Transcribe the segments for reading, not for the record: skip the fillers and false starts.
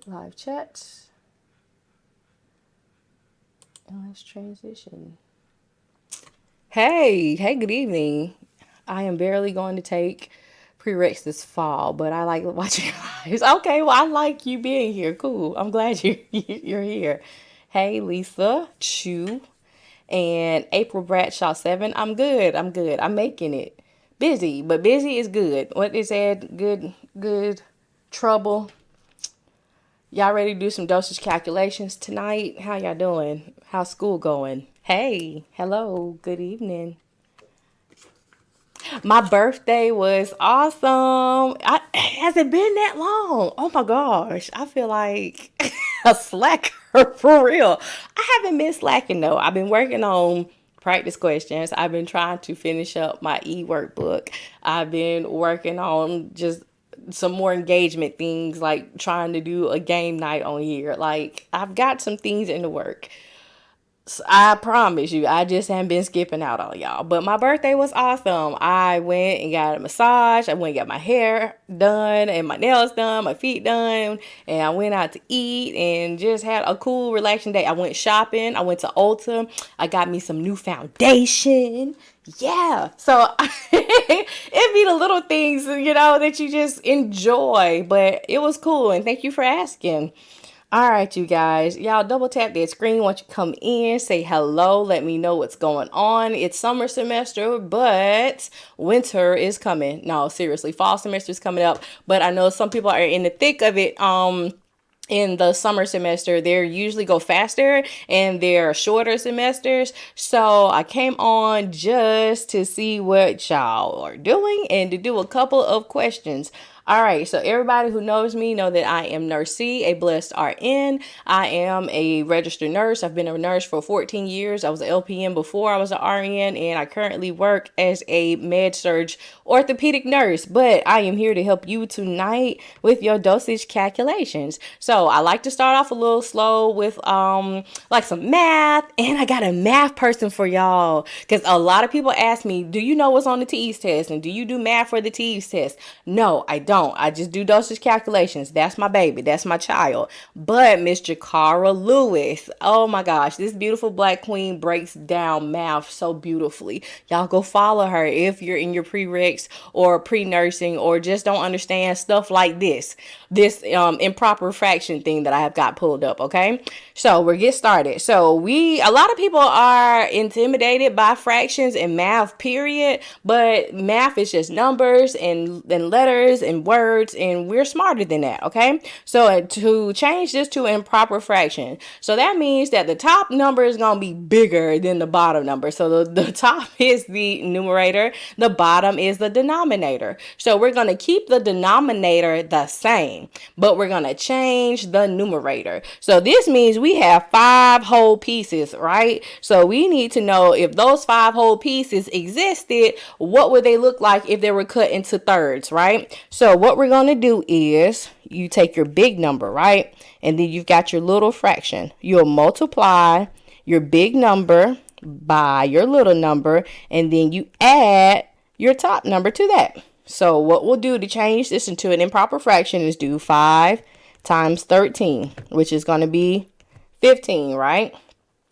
Live chat. And let's transition. Hey, good evening. I am barely going to take prereqs this fall, but I like watching lives. Okay, well, I like you being here. Cool. I'm glad you're here. Hey, Lisa, Chu, and April Bradshaw 7. I'm good. I'm good. I'm making it. Busy, but busy is good. What is that? Good trouble. Y'all ready to do some dosage calculations tonight? How y'all doing? How's school going? Hey, hello, good evening. My birthday was awesome. Has it been that long? Oh my gosh. I feel like a slacker for real. I haven't been slacking though. I've been working on practice questions. I've been trying to finish up my e-workbook. I've been working on just some more engagement things like trying to do a game night on here. Like I've got some things in the work. I promise you, I just haven't been skipping out on y'all. But my birthday was awesome. I went and got a massage. I went and got my hair done and my nails done, my feet done. And I went out to eat and just had a cool, relaxing day. I went shopping. I went to Ulta. I got me some new foundation. Yeah. So it be the little things, that you just enjoy. But it was cool. And thank you for asking. All right, you guys. Y'all double tap that screen once you come in. Say hello. Let me know what's going on. It's summer semester, but winter is coming. No, seriously, fall semester is coming up. But I know some people are in the thick of it. In the summer semester, they usually go faster and they're shorter semesters. So I came on just to see what y'all are doing and to do a couple of questions. All right, so everybody who knows me know that I am Nurse C, a blessed RN. I am a registered nurse. I've been a nurse for 14 years. I was an LPN before I was an RN, and I currently work as a med-surg orthopedic nurse. But I am here to help you tonight with your dosage calculations. So I like to start off a little slow with like some math, and I got a math person for y'all because a lot of people ask me, do you know what's on the TEAS test, and do you do math for the TEAS test? No, I don't. I just do dosage calculations. That's my baby. That's my child. But Miss Jakara Lewis, oh my gosh, this beautiful black queen breaks down math so beautifully. Y'all go follow her if you're in your prereqs or pre-nursing or just don't understand stuff like this improper fraction thing that I have got pulled up. Okay, so we're get started. So a lot of people are intimidated by fractions and math, period. But math is just numbers and letters and words, and we're smarter than that. Okay, so to change this to improper fraction, so that means that the top number is gonna be bigger than the bottom number. So the top is the numerator, the bottom is the denominator. So we're gonna keep the denominator the same, but we're gonna change the numerator. So this means we have 5 whole pieces, right? So we need to know if those 5 whole pieces existed, what would they look like if they were cut into thirds, right? So what we're gonna do is you take your big number, right? And then you've got your little fraction. You'll multiply your big number by your little number, and then you add your top number to that. So what we'll do to change this into an improper fraction is do 5 times 13, which is going to be 15, right?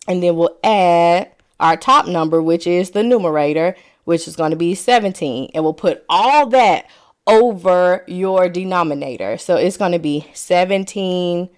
And then we'll add our top number, which is the numerator, which is going to be 17. And we'll put all that over your denominator. So it's going to be 17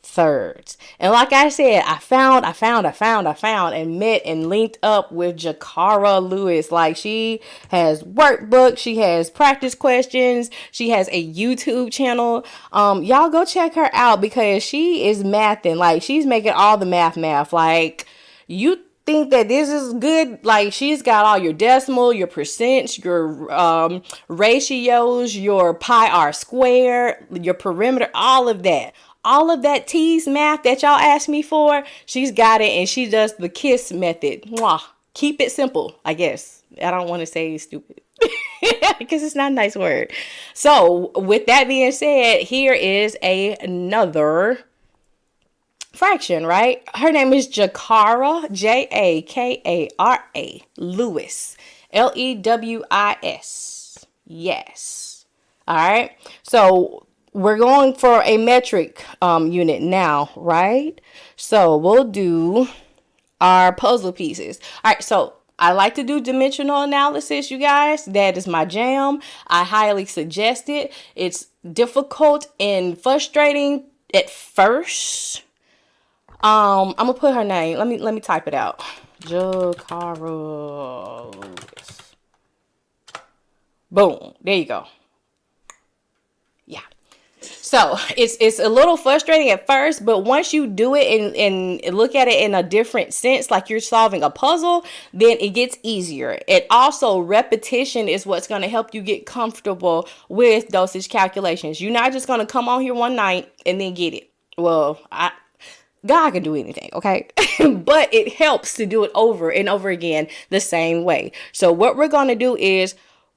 thirds. And like I said, I found and met and linked up with Jakara Lewis. Like, she has workbooks, she has practice questions, she has a YouTube channel. Y'all go check her out because she is mathing. Like, she's making all the math. Like, you think that this is good. Like, she's got all your decimal, your percents, your ratios, your pi r squared, your perimeter, all of that TEAS math that y'all asked me for, she's got it, and she does the KISS method. Mwah. Keep it simple, I guess. I don't want to say stupid because it's not a nice word. So with that being said, here is another fraction, right? Her name is Jakara, Jakara Lewis, Lewis. Yes. All right. So we're going for a metric unit now, right? So we'll do our puzzle pieces. All right, so I like to do dimensional analysis, you guys. That is my jam. I highly suggest it. It's difficult and frustrating at first. I'm gonna put her name. Let me type it out. Jacaro. Boom. There you go. Yeah. So it's a little frustrating at first, but once you do it and look at it in a different sense, like you're solving a puzzle, then it gets easier. And also repetition is what's going to help you get comfortable with dosage calculations. You're not just going to come on here one night and then get it. Well, God can do anything, okay? But it helps to do it over and over again the same way. So what we're going to do is,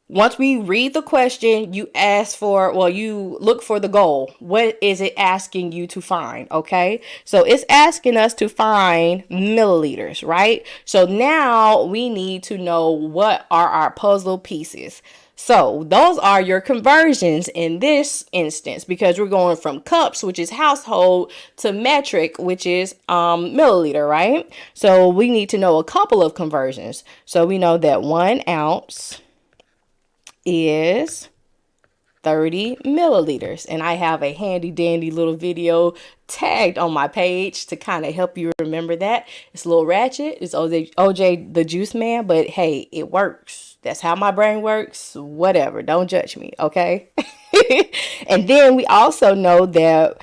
once we read the question, you look for the goal. What is it asking you to find? Okay. So it's asking us to find milliliters, right? So now we need to know what are our puzzle pieces. So those are your conversions in this instance, because we're going from cups, which is household, to metric, which is milliliter, right? So we need to know a couple of conversions. So we know that 1 ounce is 30 milliliters. And I have a handy dandy little video tagged on my page to kind of help you remember that. It's a little ratchet. It's OJ the Juice Man, but hey, it works. That's how my brain works. Whatever. Don't judge me, okay? And then we also know that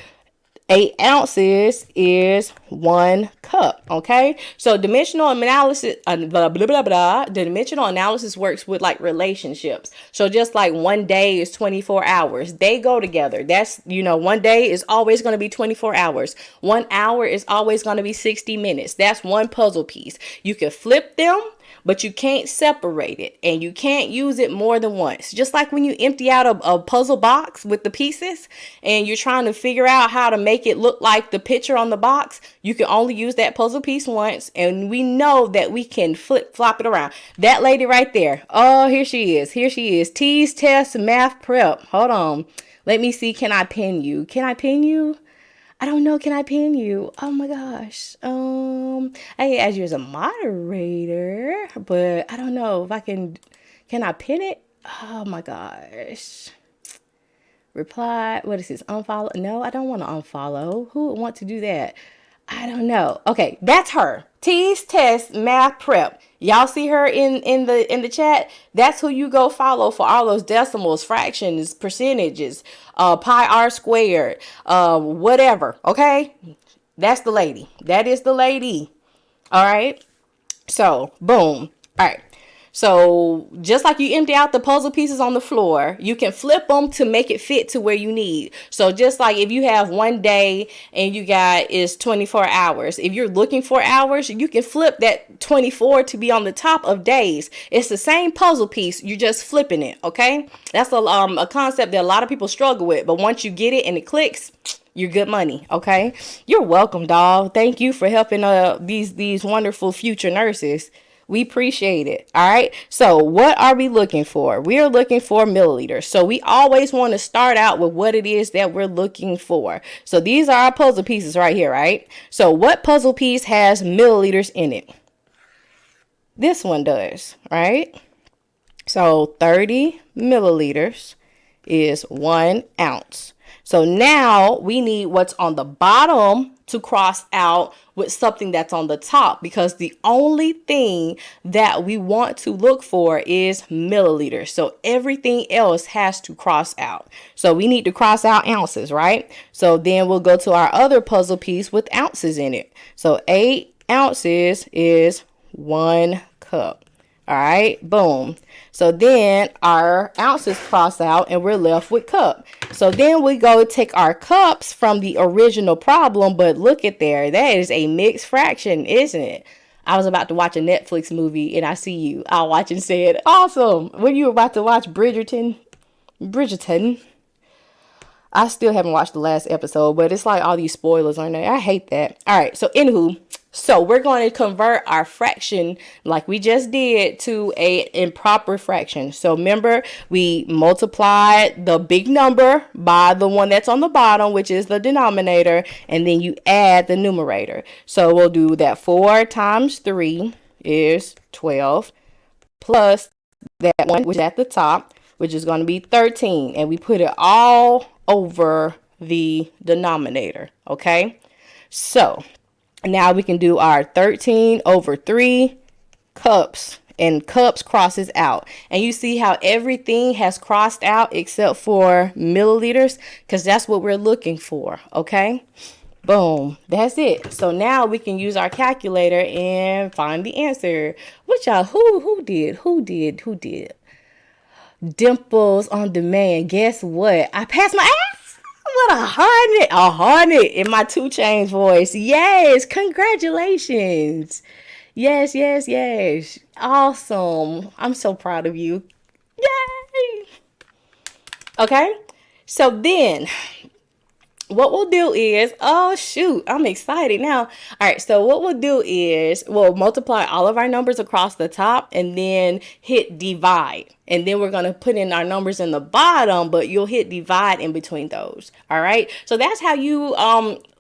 8 ounces is 1 cup. Okay, so dimensional analysis, the dimensional analysis works with like relationships. So just like one day is 24 hours, they go together. That's, one day is always going to be 24 hours. 1 hour is always going to be 60 minutes. That's one puzzle piece. You can flip them, but you can't separate it, and you can't use it more than once. Just like when you empty out a puzzle box with the pieces and you're trying to figure out how to make it look like the picture on the box, you can only use that puzzle piece once, and we know that we can flop it around. That lady right there. Oh, here she is. Here she is. T's Test Math Prep. Hold on. Let me see. Can I pin you? Can I pin you? I don't know. Can I pin you? Oh my gosh. I add you as a moderator, but I don't know if I can I pin it? Oh my gosh. Reply. What is this? Unfollow? No, I don't want to unfollow. Who would want to do that? I don't know. Okay, that's her. T's Test Math Prep. Y'all see her in the chat? That's who you go follow for all those decimals, fractions, percentages, pi r squared, whatever. Okay, that's the lady. That is the lady. All right. So boom. All right. So just like you empty out the puzzle pieces on the floor, you can flip them to make it fit to where you need. So just like if you have one day and you got is 24 hours, if you're looking for hours, you can flip that 24 to be on the top of days. It's the same puzzle piece. You're just flipping it. Okay. That's a concept that a lot of people struggle with. But once you get it and it clicks, you're good money. Okay. You're welcome, dog. Thank you for helping these wonderful future nurses. We appreciate it. All right. So what are we looking for? We are looking for milliliters. So we always want to start out with what it is that we're looking for. So these are our puzzle pieces right here, right? So what puzzle piece has milliliters in it? This one does, right? So 30 milliliters is 1 ounce. So now we need what's on the bottom to cross out with something that's on the top, because the only thing that we want to look for is milliliters. So everything else has to cross out. So we need to cross out ounces, right? So then we'll go to our other puzzle piece with ounces in it. So 8 ounces is 1 cup. All right, boom. So then our ounces cross out and we're left with cup. So then we go take our cups from the original problem, but look at there. That is a mixed fraction, isn't it? I was about to watch a Netflix movie and I see you. I'll watch and say it. Awesome. When you were about to watch Bridgerton. I still haven't watched the last episode, but it's like all these spoilers on there. I hate that. All right. So anywho, So we're going to convert our fraction like we just did to a improper fraction. So remember, we multiplied the big number by the one that's on the bottom, which is the denominator, and then you add the numerator. So we'll do that. 4 times 3 is 12 plus that one, which is at the top, which is going to be 13. And we put it all over the denominator. Okay. So now we can do our 13 over 3 cups, and cups crosses out. And you see how everything has crossed out except for milliliters, because that's what we're looking for. Okay. Boom. That's it. So now we can use our calculator and find the answer. What y'all, who did? Dimples on Demand. Guess what? I passed my ass. What a hundred in my 2 Chainz voice. Yes, congratulations. Yes. Awesome. I'm so proud of you. Yay. Okay, so then what we'll do is, oh shoot, I'm excited now. All right, so what we'll do is we'll multiply all of our numbers across the top and then hit divide. And then we're going to put in our numbers in the bottom, but you'll hit divide in between those. All right, so that's how you,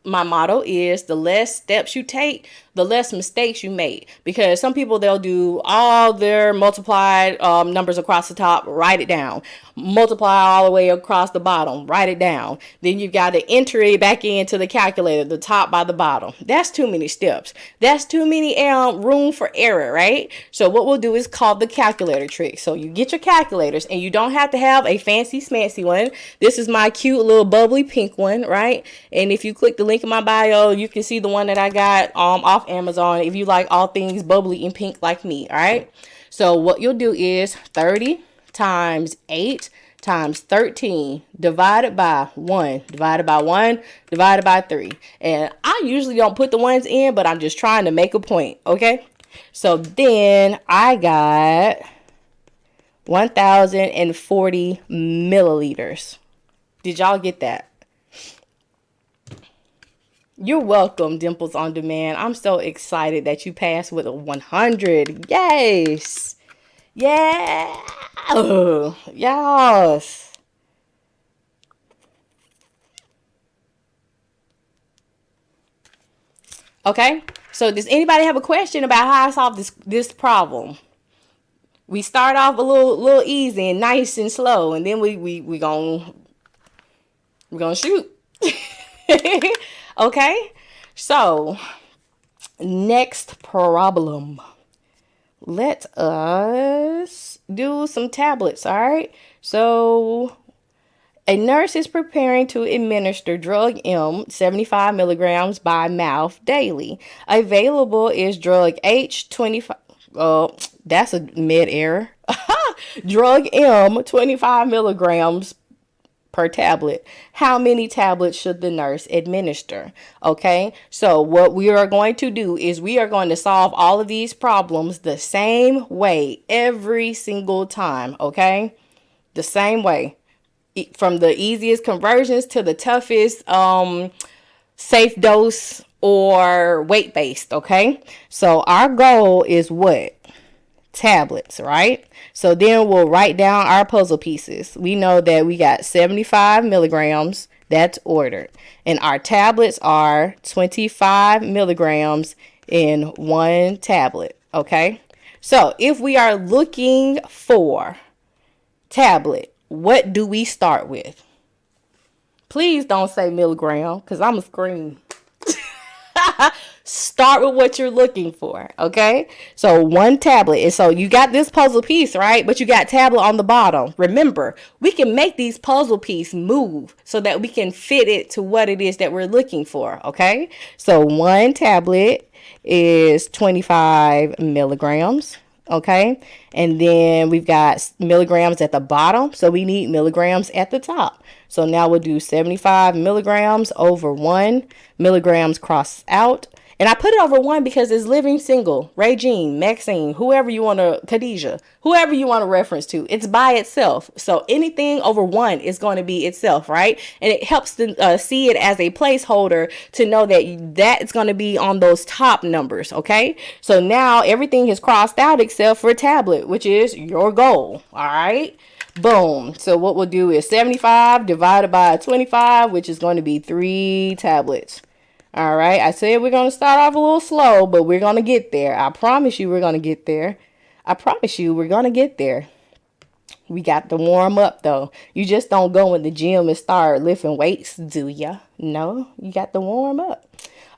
my motto is the less steps you take, the less mistakes you make. Because some people, they'll do all their multiplied numbers across the top, write it down. Multiply all the way across the bottom, write it down. Then you got to enter it back into the calculator, the top by the bottom. That's too many steps. That's too many room for error, right? So what we'll do is called the calculator trick. So you get your calculators, and you don't have to have a fancy smancy one. This is my cute little bubbly pink one, right? And if you click the link in my bio, you can see the one that I got off Amazon if you like all things bubbly and pink like me. All right, so what you'll do is 30 times 8 times 13 divided by 1 divided by 1 divided by 3. And I usually don't put the ones in, but I'm just trying to make a point. Okay, so then I got 1040 milliliters. Did y'all get that? You're welcome, Dimples on Demand. I'm so excited that you passed with a 100. Yes. Yeah. Yes. Okay. So does anybody have a question about how I solve this problem? We start off a little easy and nice and slow, and then we're gonna shoot. Okay, so next problem. Let us do some tablets. All right, so a nurse is preparing to administer drug M 75 milligrams by mouth daily. Available is drug H 25. Oh, that's a mid error. Drug M 25 milligrams per tablet. How many tablets should the nurse administer? Okay, so what we are going to do is we are going to solve all of these problems the same way every single time. Okay, the same way, from the easiest conversions to the toughest safe dose or weight based. Okay, so our goal is what? Tablets, right? So then we'll write down our puzzle pieces. We know that we got 75 milligrams. That's ordered. And our tablets are 25 milligrams in 1 tablet. Okay. So if we are looking for tablet, what do we start with? Please don't say milligram, because I'm a scream. Start with what you're looking for. Okay, so 1 tablet. And so you got this puzzle piece, right? But you got tablet on the bottom. Remember, we can make these puzzle pieces move so that we can fit it to what it is that we're looking for. Okay, so 1 tablet is 25 milligrams. Okay, and then we've got milligrams at the bottom, so we need milligrams at the top. So now we'll do 75 milligrams over 1. Milligrams cross out. And I put it over 1 because it's living single, Regine, Maxine, whoever you want to, Khadijah, whoever you want to reference to, it's by itself. So anything over 1 is going to be itself, right? And it helps to see it as a placeholder to know that that is going to be on those top numbers, okay? So now everything is crossed out except for tablet, which is your goal, all right? Boom. So what we'll do is 75 divided by 25, which is going to be 3 tablets. All right. I said we're going to start off a little slow, but we're going to get there. I promise you we're going to get there. I promise you we're going to get there. We got to warm up, though. You just don't go in the gym and start lifting weights, do ya? No, you got to warm up.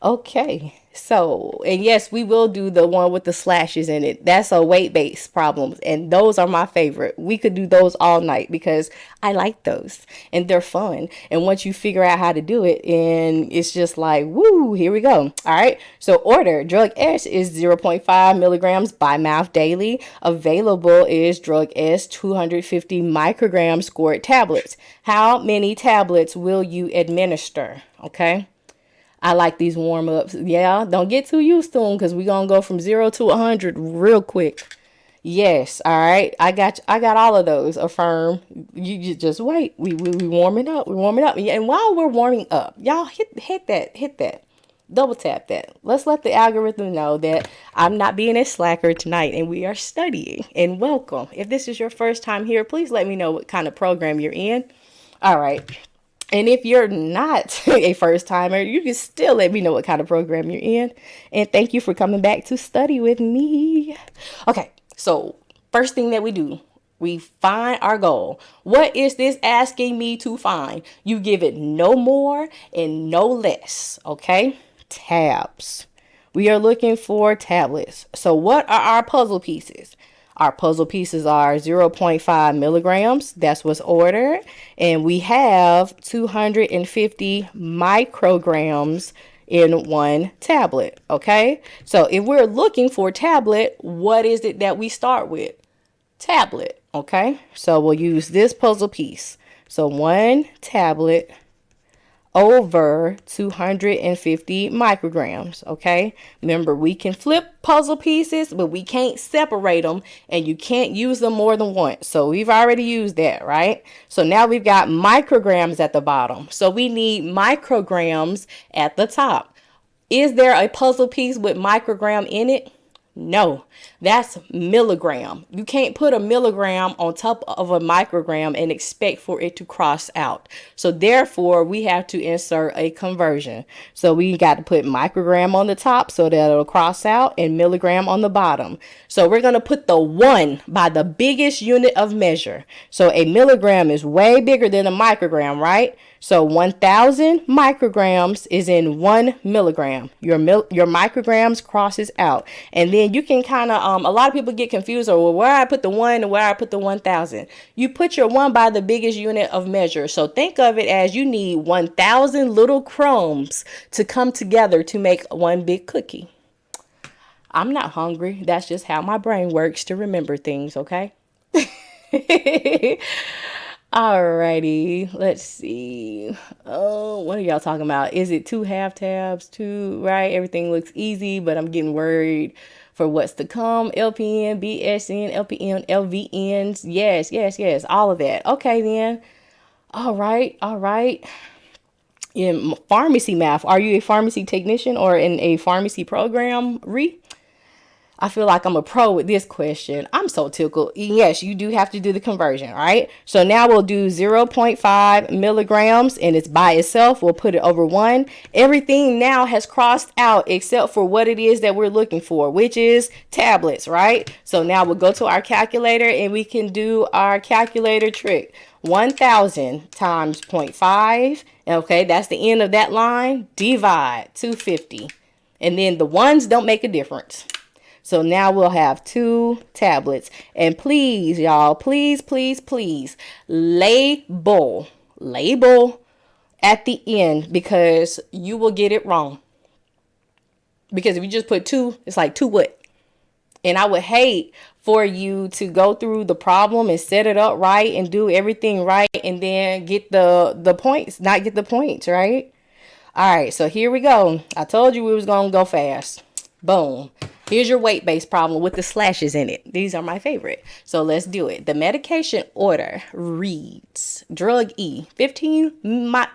Okay. So, and yes, we will do the one with the slashes in it. That's a weight-based problem. And those are my favorite. We could do those all night because I like those and they're fun. And once you figure out how to do it, and it's just like, woo, here we go. All right. So order drug S is 0.5 milligrams by mouth daily. Available is drug S 250 micrograms squirt tablets. How many tablets will you administer? Okay. I like these warm-ups. Yeah, don't get too used to them because we're going to go from 0 to 100 real quick. Yes, all right. I got all of those. Affirm. You just wait. We warming up. We're warming up. And while we're warming up, y'all hit that. Double tap that. Let's let the algorithm know that I'm not being a slacker tonight and we are studying. And welcome. If this is your first time here, please let me know what kind of program you're in. All right. And if you're not a first timer, you can still let me know what kind of program you're in. And thank you for coming back to study with me. Okay, so first thing that we do, we find our goal. What is this asking me to find? You give it no more and no less, okay? Tabs. We are looking for tablets. So what are our puzzle pieces? Our puzzle pieces are 0.5 milligrams. That's what's ordered. And we have 250 micrograms in 1 tablet. Okay. So if we're looking for tablet, what is it that we start with? Tablet. Okay. So we'll use this puzzle piece. So 1 tablet over 250 micrograms. Okay. Remember, we can flip puzzle pieces, but we can't separate them and you can't use them more than once. So we've already used that, right? So now we've got micrograms at the bottom. So we need micrograms at the top. Is there a puzzle piece with microgram in it? No, that's milligram. You can't put a milligram on top of a microgram and expect for it to cross out. So therefore, we have to insert a conversion. So we got to put microgram on the top so that it'll cross out and milligram on the bottom. So we're going to put the 1 by the biggest unit of measure. So a milligram is way bigger than a microgram, right? So 1,000 micrograms is in 1 milligram. Your micrograms crosses out. And then you can kind of, a lot of people get confused over where I put the 1 and where I put the 1,000. You put your 1 by the biggest unit of measure. So think of it as you need 1,000 little crumbs to come together to make one big cookie. I'm not hungry. That's just how my brain works to remember things, okay? Alrighty, let's see. Oh, what are y'all talking about? Is it 2 half tabs? 2, right? Everything looks easy, but I'm getting worried for what's to come. LPN, BSN, LPN, LVNs. Yes. All of that. Okay, then. All right. In pharmacy math, are you a pharmacy technician or in a pharmacy program? I feel like I'm a pro with this question. I'm so tickled. Yes, you do have to do the conversion, right? So now we'll do 0.5 milligrams and it's by itself. We'll put it over 1. Everything now has crossed out except for what it is that we're looking for, which is tablets, right? So now we'll go to our calculator and we can do our calculator trick. 1,000 times 0.5. Okay, that's the end of that line. Divide 250. And then the ones don't make a difference. So now we'll have 2 tablets. And please, y'all, please, label at the end because you will get it wrong. Because if you just put 2, it's like 2 what? And I would hate for you to go through the problem and set it up right and do everything right and then get the points, not get the points, right? All right, so here we go. I told you we was going to go fast. Boom. Here's your weight-based problem with the slashes in it. These are my favorite. So let's do it. The medication order reads drug E, 15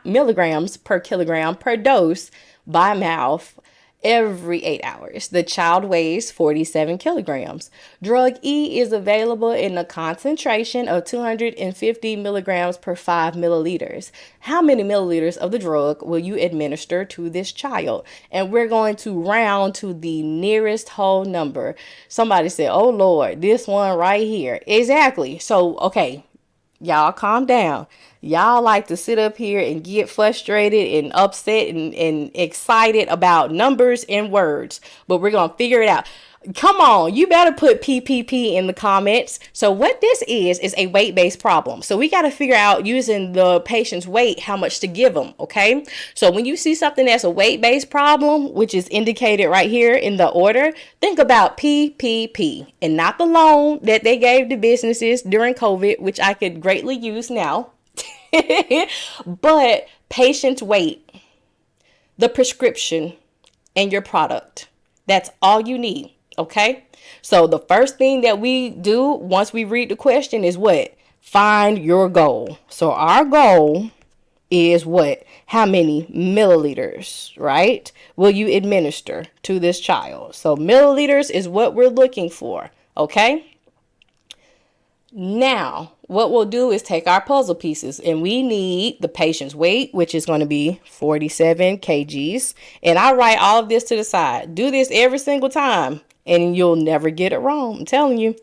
milligrams per kilogram per dose by mouth every 8 hours. The child weighs 47 kilograms. Drug E is available in a concentration of 250 milligrams per 5 milliliters. How many milliliters of the drug will you administer to this child? And we're going to round to the nearest whole number. Somebody said, oh Lord, this one right here. Exactly. So, okay. Y'all calm down. Y'all like to sit up here and get frustrated and upset and excited about numbers and words. But we're going to figure it out. Come on, you better put PPP in the comments. So what this is a weight-based problem. So we got to figure out using the patient's weight how much to give them, okay? So when you see something that's a weight-based problem, which is indicated right here in the order, think about PPP and not the loan that they gave to businesses during COVID, which I could greatly use now. But patient's weight, the prescription, and your product. That's all you need. Okay, so the first thing that we do once we read the question is what? Find your goal. So our goal is what? How many milliliters, right, will you administer to this child? So milliliters is what we're looking for. Okay. Now, what we'll do is take our puzzle pieces and we need the patient's weight, which is going to be 47 kgs. And I write all of this to the side. Do this every single time and you'll never get it wrong. I'm telling you.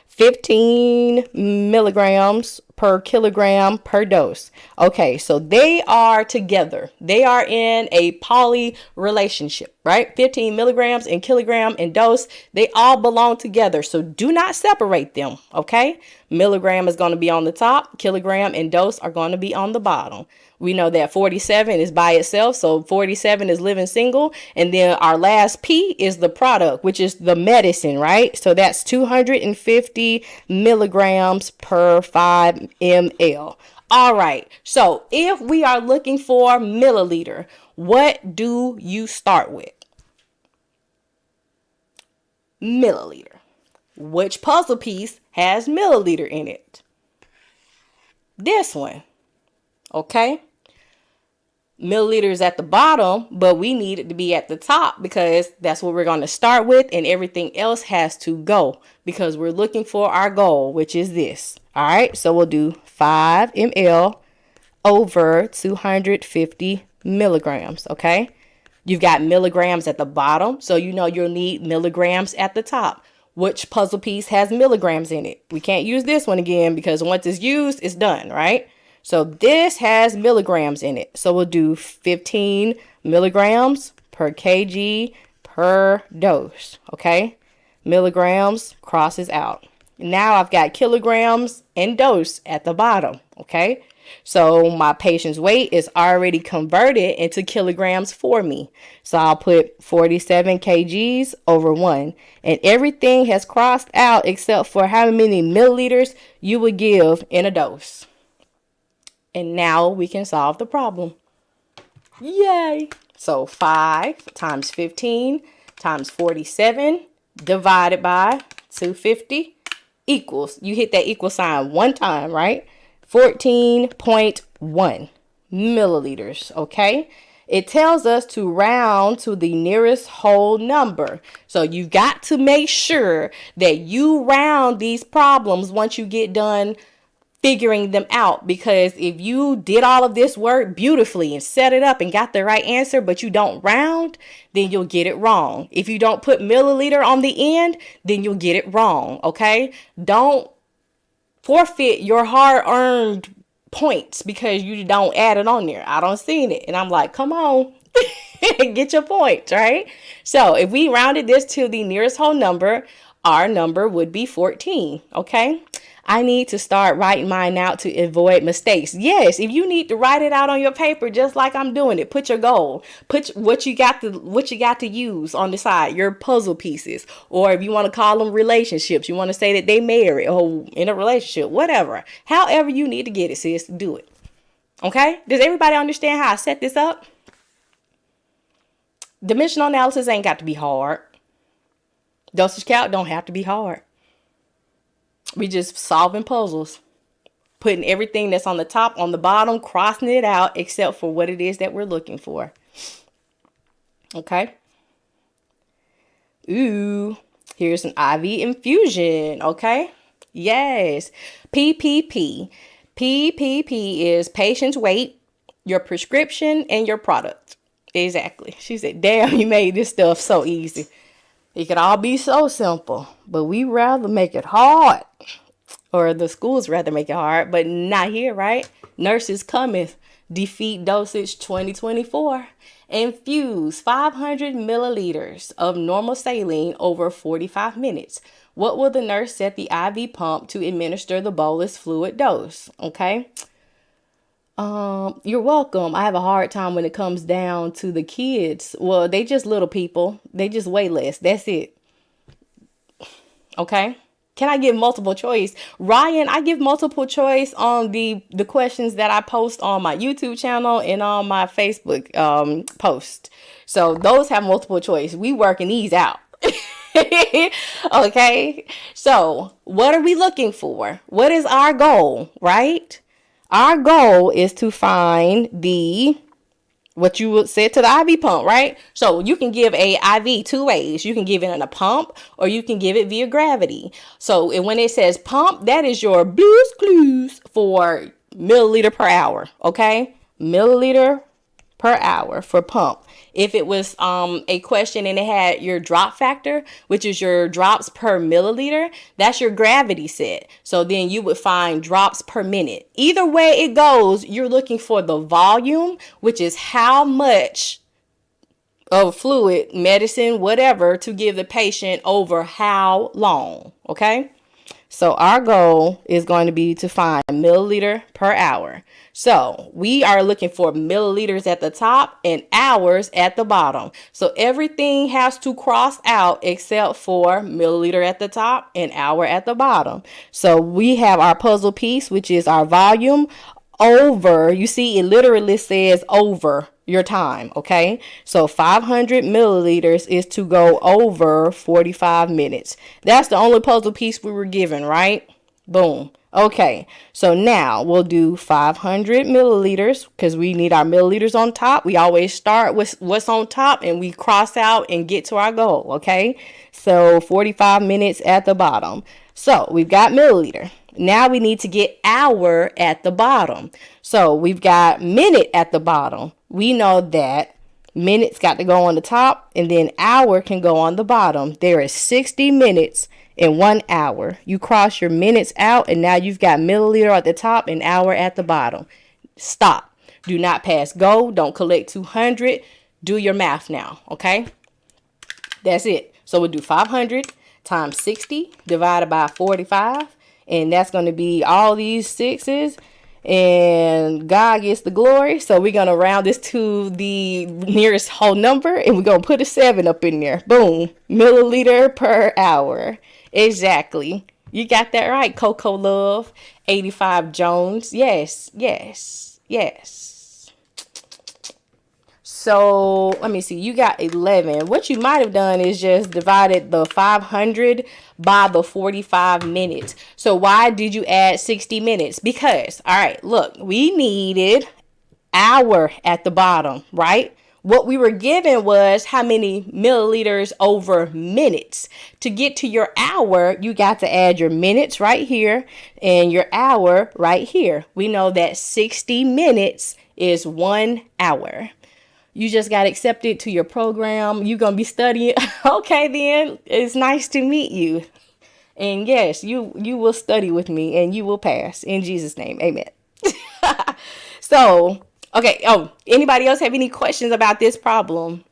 15 milligrams per kilogram per dose. Okay, so they are together. They are in a poly relationship, right? 15 milligrams and kilogram and dose. They all belong together. So do not separate them, okay? Milligram is going to be on the top. Kilogram and dose are going to be on the bottom. We know that 47 is by itself, so 47 is living single. And then our last P is the product, which is the medicine, right? So that's 250 milligrams per 5 ml. All right, so if we are looking for milliliter, what do you start with? Milliliter. Which puzzle piece has milliliter in it? This one. Okay. Milliliters at the bottom, but we need it to be at the top because that's what we're going to start with, and everything else has to go because we're looking for our goal, which is this. All right, so we'll do 5 ml over 250 milligrams. Okay, you've got milligrams at the bottom, so you know you'll need milligrams at the top. Which puzzle piece has milligrams in it? We can't use this one again because once it's used, it's done, right? So this has milligrams in it. So we'll do 15 milligrams per kg per dose. Okay. Milligrams crosses out. Now I've got kilograms and dose at the bottom. Okay. So my patient's weight is already converted into kilograms for me. So I'll put 47 kgs over 1. And everything has crossed out except for how many milliliters you would give in a dose. And now we can solve the problem. Yay! So 5 times 15 times 47 divided by 250 equals, you hit that equal sign one time, right? 14.1 milliliters, okay? It tells us to round to the nearest whole number. So you've got to make sure that you round these problems once you get done figuring them out, because if you did all of this work beautifully and set it up and got the right answer, but you don't round, then you'll get it wrong. If you don't put milliliter on the end, then you'll get it wrong. Okay. Don't forfeit your hard-earned points because you don't add it on there. I don't see it. And I'm like, come on, get your points, right? So if we rounded this to the nearest whole number, our number would be 14. Okay. I need to start writing mine out to avoid mistakes. Yes, if you need to write it out on your paper, just like I'm doing it, put your goal, put what you got to use on the side, your puzzle pieces, or if you want to call them relationships, you want to say that they married or in a relationship, whatever. However you need to get it, sis, do it. Okay? Does everybody understand how I set this up? Dimensional analysis ain't got to be hard. Dosage calc don't have to be hard. We just solving puzzles, putting everything that's on the top on the bottom, crossing it out except for what it is that we're looking for. Okay. Ooh, here's an IV infusion. Okay. Yes. PPP. PPP is patient's weight, your prescription, and your product. Exactly. She said, damn, you made this stuff so easy. It could all be so simple, but we rather make it hard. Or the schools rather make it hard, but not here, right? Nurses cometh, defeat dosage 2024. Infuse 500 milliliters of normal saline over 45 minutes. What will the nurse set the IV pump to administer the bolus fluid dose? Okay. You're welcome. I have a hard time when it comes down to the kids. Well, they just little people. They just weigh less. That's it. Okay. Can I give multiple choice? Ryan, I give multiple choice on the questions that I post on my YouTube channel and on my Facebook post. So those have multiple choice. We working these out. Okay. So what are we looking for? What is our goal, right? Our goal is to find what you would say to the IV pump, right? So you can give a IV two ways. You can give it in a pump or you can give it via gravity. So when it says pump, that is your blues clues for milliliter per hour. Okay. Milliliter per hour for pump. If it was a question and it had your drop factor, which is your drops per milliliter, that's your gravity set. So then you would find drops per minute. Either way it goes, you're looking for the volume, which is how much of fluid, medicine, whatever, to give the patient over how long. Okay. So our goal is going to be to find milliliter per hour. So we are looking for milliliters at the top and hours at the bottom. So everything has to cross out except for milliliter at the top and hour at the bottom. So we have our puzzle piece, which is our volume over. You see, it literally says over your time. Okay. So 500 milliliters is to go over 45 minutes. That's the only puzzle piece we were given, right? Boom. Okay. So now we'll do 500 milliliters because we need our milliliters on top. We always start with what's on top and we cross out and get to our goal. Okay. So 45 minutes at the bottom. So we've got milliliter. Now we need to get hour at the bottom. So we've got minute at the bottom. We know that minutes got to go on the top and then hour can go on the bottom. There is 60 minutes in 1 hour. You cross your minutes out and now you've got milliliter at the top and hour at the bottom. Stop. Do not pass go. Don't collect 200. Do your math now. Okay. That's it. So we'll do 500 times 60 divided by 45. And that's going to be all these sixes. And God gets the glory. So we're going to round this to the nearest whole number. And we're going to put a 7 up in there. Boom. Milliliter per hour. Exactly. You got that right, Coco Love. 85 Jones. Yes. Yes. Yes. So let me see. You got 11. What you might have done is just divided the 500 by the 45 minutes. So why did you add 60 minutes? Because, all right, look, we needed hour at the bottom, right? What we were given was how many milliliters over minutes. To get to your hour, you got to add your minutes right here and your hour right here. We know that 60 minutes is 1 hour. You just got accepted to your program. You're going to be studying. Okay, then it's nice to meet you. And yes, you will study with me and you will pass in Jesus' name. Amen. So, okay. Oh, anybody else have any questions about this problem?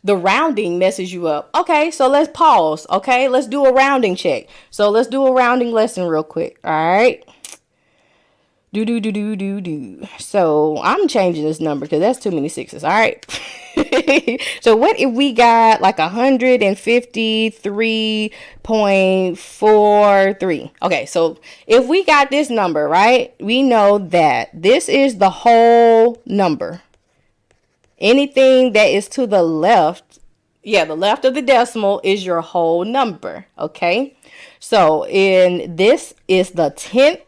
The rounding messes you up. Okay, so let's pause. Okay, let's do a rounding check. So let's do a rounding lesson real quick. All right. Do. So I'm changing this number because that's too many sixes. All right. So what if we got like 153.43? Okay, so if we got this number, right, we know that this is the whole number. Anything that is to the left, the left of the decimal is your whole number, okay? So this is the 10th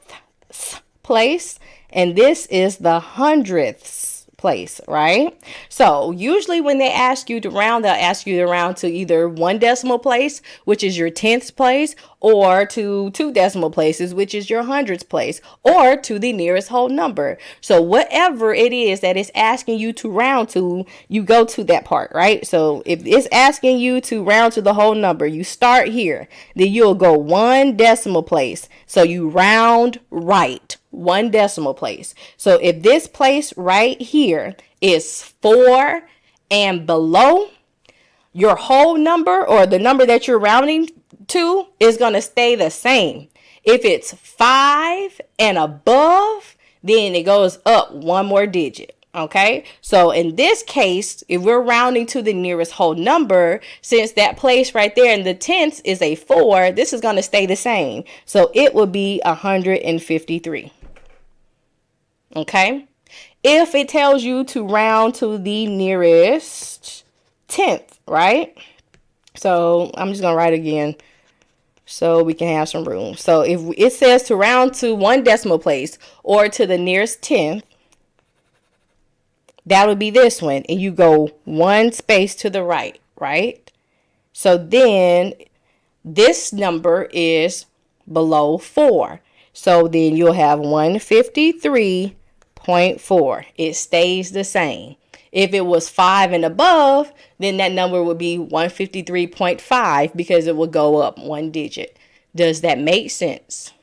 place, and this is the 100th place, right? So usually when they ask you to round, they'll ask you to round to either 1 decimal place, which is your 10th place, or to 2 decimal places, which is your 100th place, or to the nearest whole number. So whatever it is that it's asking you to round to, you go to that part, right? So if it's asking you to round to the whole number, you start here, then you'll go 1 decimal place. So you round right 1 decimal place. So if this place right here is 4 and below, your whole number, or the number that you're rounding to, is going to stay the same. If it's 5 and above, then it goes up 1 more digit. Okay, so in this case, if we're rounding to the nearest whole number, since that place right there in the tenths is a 4, this is going to stay the same. So it will be 153. Okay, if it tells you to round to the nearest 10th, right? So I'm just going to write again so we can have some room. So if it says to round to 1 decimal place or to the nearest 10th, that would be this one. And you go 1 space to the right, right? So then this number is below 4. So then you'll have 153.4. It stays the same. If it was 5 and above, then that number would be 153.5 because it would go up 1 digit. Does that make sense?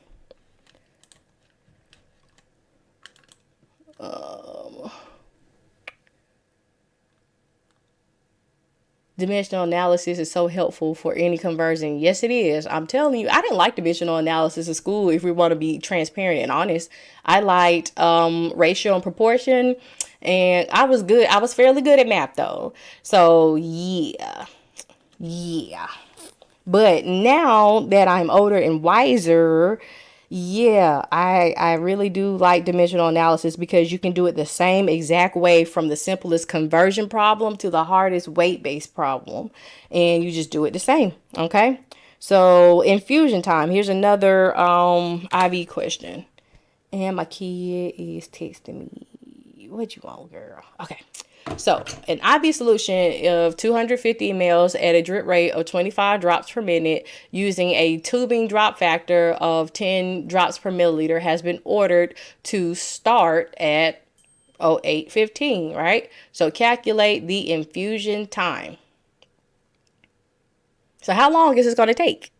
Dimensional analysis is so helpful for any conversion. Yes, it is. I'm telling you, I didn't like dimensional analysis in school. If we want to be transparent and honest, I liked ratio and proportion, and I was good. I was fairly good at math though. So yeah. But now that I'm older and wiser, I really do like dimensional analysis because you can do it the same exact way from the simplest conversion problem to the hardest weight-based problem. And you just do it the same, okay? So infusion time. Here's another IV question. And my kid is texting me. What you want, girl? Okay. So an IV solution of 250 mLs at a drip rate of 25 drops per minute using a tubing drop factor of 10 drops per milliliter has been ordered to start at 08:15, right? So calculate the infusion time. So how long is this going to take?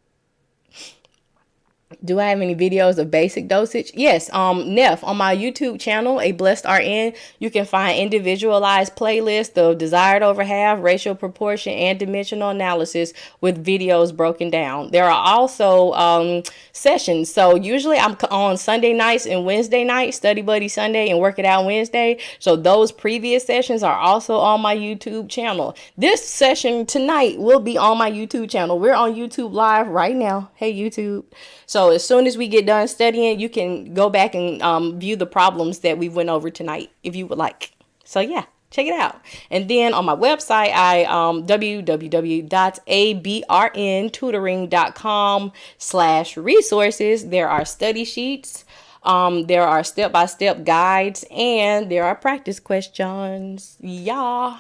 Do I have any videos of basic dosage? Yes. Neff, on my YouTube channel, A Blessed RN, you can find individualized playlist of desired over half, ratio, proportion, and dimensional analysis with videos broken down. There are also sessions. So usually I'm on Sunday nights and Wednesday nights, Study Buddy Sunday and Work It Out Wednesday. So those previous sessions are also on my YouTube channel. This session tonight will be on my YouTube channel. We're on YouTube Live right now. Hey, YouTube. So as soon as we get done studying, you can go back and view the problems that we went over tonight if you would like. So yeah, check it out. And then on my website, I www.abrntutoring.com/resources. There are study sheets. There are step-by-step guides, and there are practice questions. Yeah.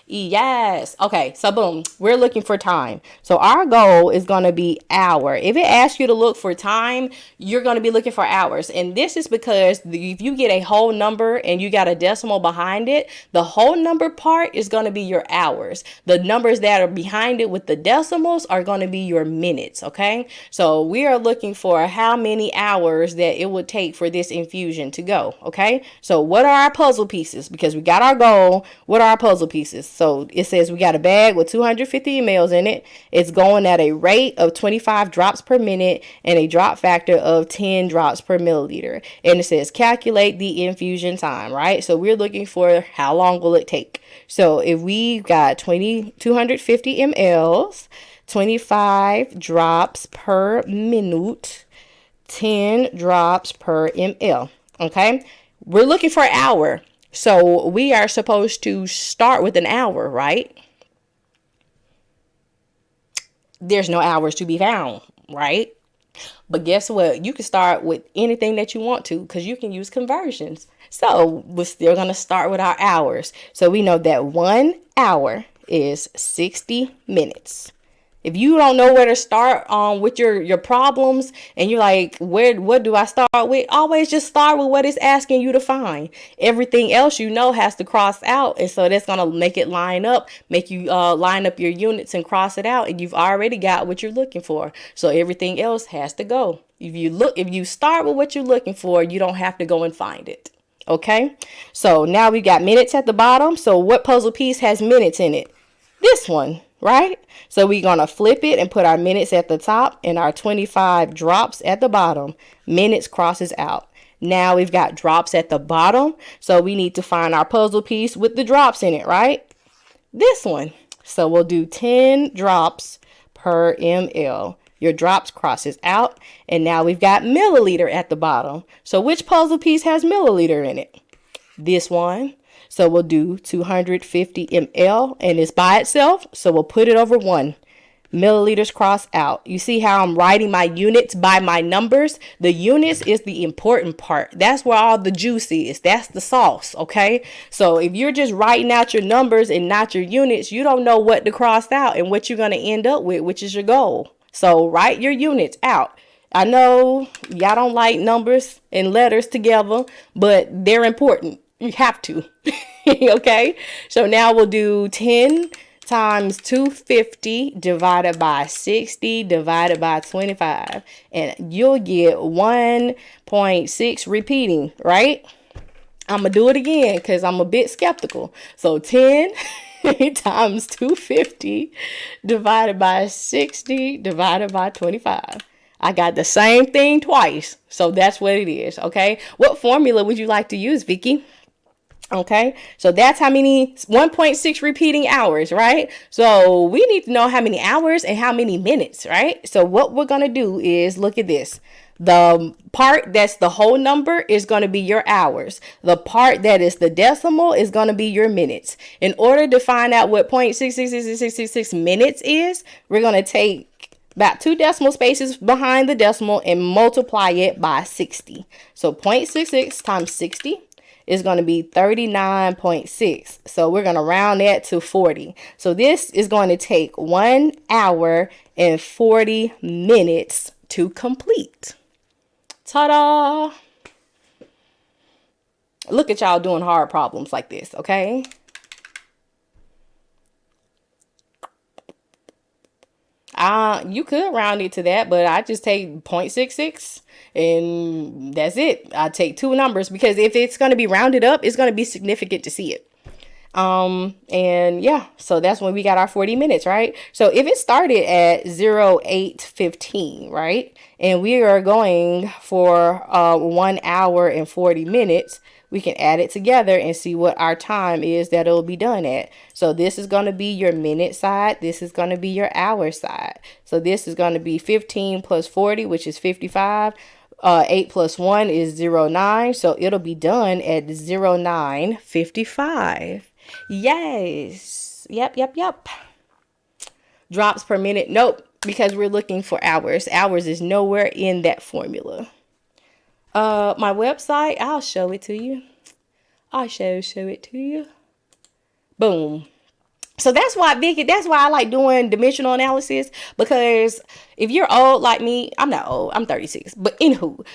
Yes. Okay. So boom, we're looking for time. So our goal is going to be hour. If it asks you to look for time, you're going to be looking for hours. And this is because if you get a whole number and you got a decimal behind it, the whole number part is going to be your hours. The numbers that are behind it with the decimals are going to be your minutes. Okay. So we are looking for how many hours that it would take for this infusion to go. Okay. So what are our puzzle pieces? Because we got our goal. What are our puzzle pieces? pieces. So it says we got a bag with 250 mLs in it. It's going at a rate of 25 drops per minute and a drop factor of 10 drops per milliliter. And it says calculate the infusion time, right? So we're looking for how long will it take. So if we got 250 mLs, 25 drops per minute, 10 drops per ml. Okay, we're looking for an hour. So we are supposed to start with an hour, right? There's no hours to be found, right? But guess what? You can start with anything that you want to because you can use conversions. So we're still going to start with our hours. So we know that 1 hour is 60 minutes. If you don't know where to start with your problems and you're like, what do I start with? Always just start with what it's asking you to find. Everything else has to cross out. And so that's going to make it line up, make you line up your units and cross it out. And you've already got what you're looking for. So everything else has to go. If you start with what you're looking for, you don't have to go and find it. Okay. So now we got minutes at the bottom. So what puzzle piece has minutes in it? This one. Right? So we're going to flip it and put our minutes at the top and our 25 drops at the bottom. Minutes crosses out. Now we've got drops at the bottom. So we need to find our puzzle piece with the drops in it, right? This one. So we'll do 10 drops per ml. Your drops crosses out. And now we've got milliliter at the bottom. So which puzzle piece has milliliter in it? This one. So we'll do 250 ml and it's by itself. So we'll put it over 1. Milliliters cross out. You see how I'm writing my units by my numbers? The units is the important part. That's where all the juice is. That's the sauce. Okay. So if you're just writing out your numbers and not your units, you don't know what to cross out and what you're going to end up with, which is your goal. So write your units out. I know y'all don't like numbers and letters together, but they're important. You have to. Okay. So now we'll do 10 times 250 divided by 60 divided by 25. And you'll get 1.6 repeating, right? I'm going to do it again because I'm a bit skeptical. So 10 times 250 divided by 60 divided by 25. I got the same thing twice. So that's what it is. Okay. What formula would you like to use, Vicky? Okay, so that's how many 1.6 repeating hours, right? So we need to know how many hours and how many minutes, right? So what we're going to do is look at this. The part that's the whole number is going to be your hours. The part that is the decimal is going to be your minutes. In order to find out what 0.66666 minutes is, we're going to take about 2 decimal spaces behind the decimal and multiply it by 60. So 0.66 times 60 is going to be 39.6. So we're going to round that to 40. So this is going to take 1 hour and 40 minutes to complete. Ta-da! Look at y'all doing hard problems like this, okay? You could round it to that, but I just take 0.66 and that's it. I take 2 numbers because if it's going to be rounded up, it's going to be significant to see it. And yeah, so that's when we got our 40 minutes, right? So if it started at 08:15, right? And we are going for 1 hour and 40 minutes, we can add it together and see what our time is that it'll be done at. So this is going to be your minute side. This is going to be your hour side. So this is going to be 15 plus 40, which is 55. 8 plus 1 is 09. So it'll be done at 09:55. Yes. Yep. Drops per minute. Nope. Because we're looking for hours. Hours is nowhere in that formula. My website, I'll show it to you. I'll show it to you. Boom. So that's why, Vicky, that's why I like doing dimensional analysis, because if you're old like me, I'm not old, I'm 36, but anywho,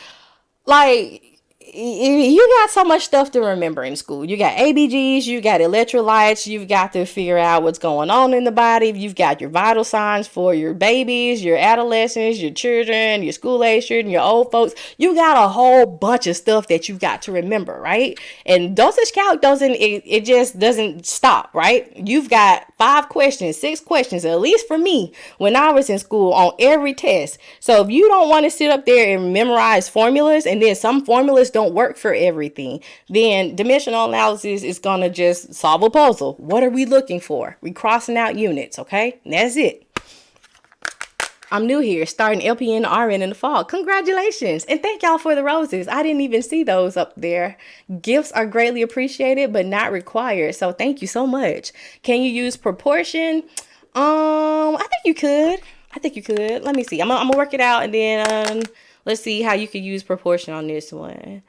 like you got so much stuff to remember in school. You got ABGs, you got electrolytes, you've got to figure out what's going on in the body. You've got your vital signs for your babies, your adolescents, your children, your school age children, your old folks. You got a whole bunch of stuff that you've got to remember, right? And dosage calc it just doesn't stop, right? You've got 5 questions, 6 questions, at least for me, when I was in school on every test. So if you don't want to sit up there and memorize formulas, and then some formulas don't work for everything, then dimensional analysis is going to just solve a puzzle. What are we looking for? We crossing out units, okay? And that's it. I'm new here, starting LPN RN in the fall. Congratulations. And thank y'all for the roses. I didn't even see those up there. Gifts are greatly appreciated, but not required. So thank you so much. Can you use proportion? I think you could. Let me see. I'm gonna work it out, and then let's see how you could use proportion on this one.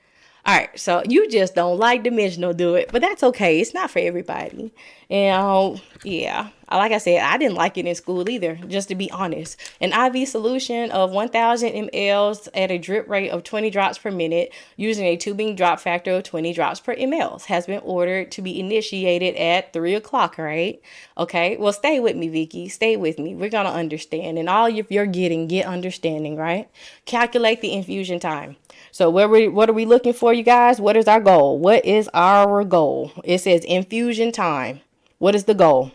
All right, so you just don't like dimensional, do it, but that's okay. It's not for everybody. And yeah, like I said, I didn't like it in school either, just to be honest. An IV solution of 1,000 mLs at a drip rate of 20 drops per minute using a tubing drop factor of 20 drops per mL has been ordered to be initiated at 3 o'clock, right? Okay, well, stay with me, Vicky. Stay with me. We're going to understand. And all you're getting, get understanding, right? Calculate the infusion time. So what are we looking for, you guys? What is our goal? What is our goal? It says infusion time. What is the goal?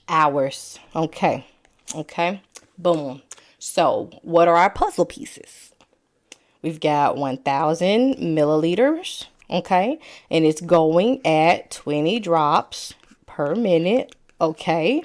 Hours. Okay. Boom. So what are our puzzle pieces? We've got 1,000 milliliters. Okay. And it's going at 20 drops per minute. Okay.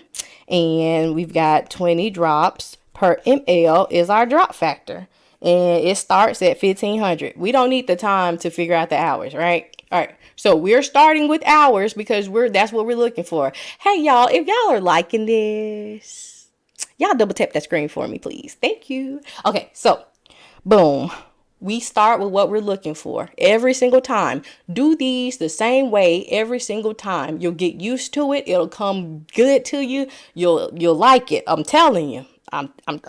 And we've got 20 drops per ml is our drop factor. And it starts at 1,500. We don't need the time to figure out the hours, right? All right. So we're starting with hours because that's what we're looking for. Hey, y'all, if y'all are liking this, y'all double tap that screen for me, please. Thank you. Okay. So boom. We start with what we're looking for every single time. Do these the same way every single time. You'll get used to it. It'll come good to you. You'll like it. I'm telling you. I'm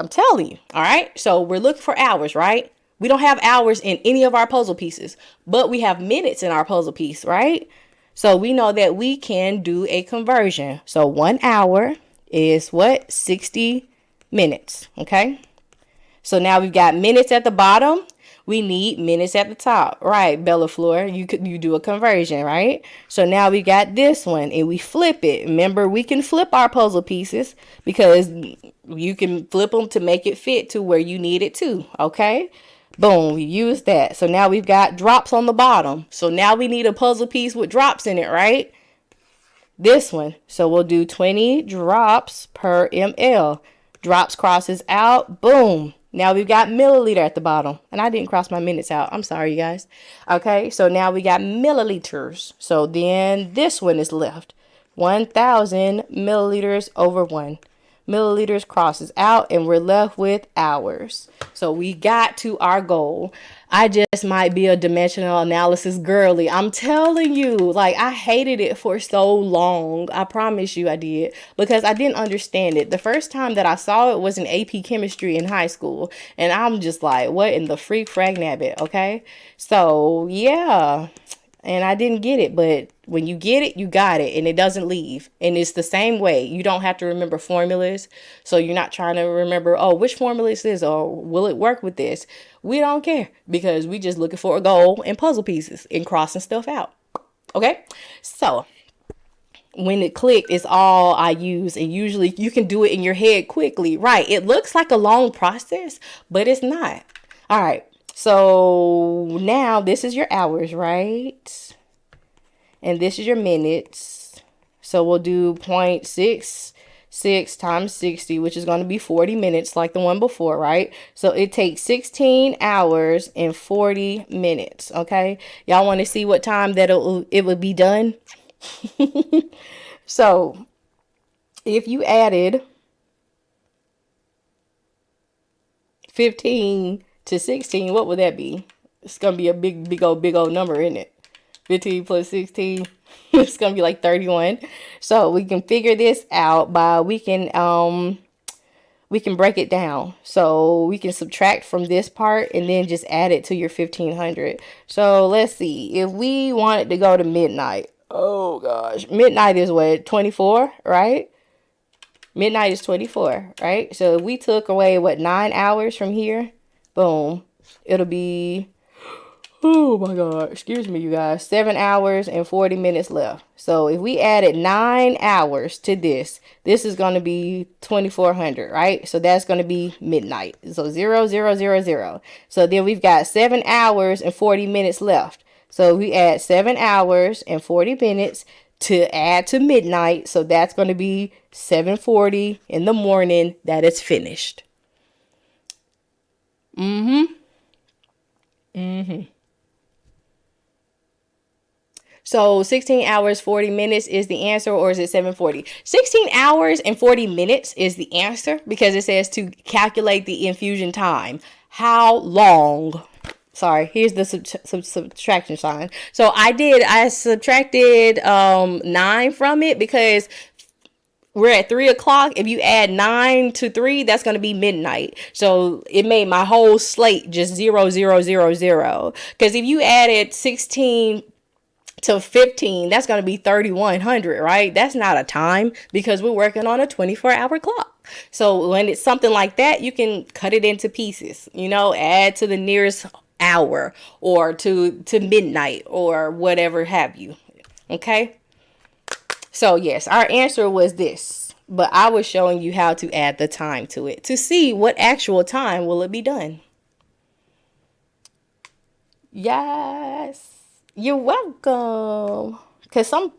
telling you. All right. So we're looking for hours, right? We don't have hours in any of our puzzle pieces, but we have minutes in our puzzle piece, right? So we know that we can do a conversion. So 1 hour is what? 60 minutes. Okay. So now we've got minutes at the bottom. We need minutes at the top, right? Bella Fleur, you do a conversion, right? So now we got this one and we flip it. Remember, we can flip our puzzle pieces because you can flip them to make it fit to where you need it to. Okay. Boom. We use that. So now we've got drops on the bottom. So now we need a puzzle piece with drops in it, right? This one. So we'll do 20 drops per ml. Drops crosses out. Boom. Now we've got milliliter at the bottom. And I didn't cross my minutes out. I'm sorry, you guys. Okay, so now we got milliliters. So then this one is left. 1,000 milliliters over 1. Milliliters crosses out and we're left with hours. So we got to our goal. I just might be a dimensional analysis girly. I'm telling you, like, I hated it for so long. I promise you I did, because I didn't understand it. The first time that I saw it was in AP chemistry in high school. And I'm just like, what in the freak frag nabbit? Okay. So yeah. And I didn't get it, but when you get it, you got it, and it doesn't leave. And it's the same way. You don't have to remember formulas. So you're not trying to remember, oh, which formula is this, or will it work with this? We don't care, because we just looking for a goal and puzzle pieces and crossing stuff out. Okay. So when it clicked, it's all I use. And usually you can do it in your head quickly, right? It looks like a long process, but it's not. All right. So now this is your hours, right? And this is your minutes. So we'll do 0.66 times 60, which is going to be 40 minutes like the one before, right? So it takes 16 hours and 40 minutes, okay? Y'all want to see what time that it would be done? So if you added 15 to 16, what would that be? It's gonna be a big old number, isn't it? 15 plus 16, it's gonna be like 31. So we can figure this out by we can we can break it down. So we can subtract from this part and then just add it to your 1500. So let's see. If we wanted to go to midnight. Oh gosh. Midnight is what? 24, right? Midnight is 24, right? So if we took away, what, 9 hours from here? Boom. It'll be, oh my God, excuse me, you guys, 7 hours and 40 minutes left. So if we added 9 hours to this is going to be 2400, right? So that's going to be midnight. So 0000. So then we've got 7 hours and 40 minutes left. So we add 7 hours and 40 minutes to add to midnight. So that's going to be 7:40 in the morning that it's finished. So 16 hours, 40 minutes is the answer, or is it 7:40? 16 hours and 40 minutes is the answer because it says to calculate the infusion time. How long? Sorry, here's the subtraction sign. So I subtracted 9 from it because we're at 3 o'clock. If you add 9 to 3, that's going to be midnight. So it made my whole slate just 0000. Because if you added 16 to 15, that's going to be 3100, right? That's not a time because we're working on a 24-hour clock. So when it's something like that, you can cut it into pieces, add to the nearest hour or to midnight or whatever have you. Okay. So yes, our answer was this, but I was showing you how to add the time to it to see what actual time will it be done. Yes, you're welcome. Cause some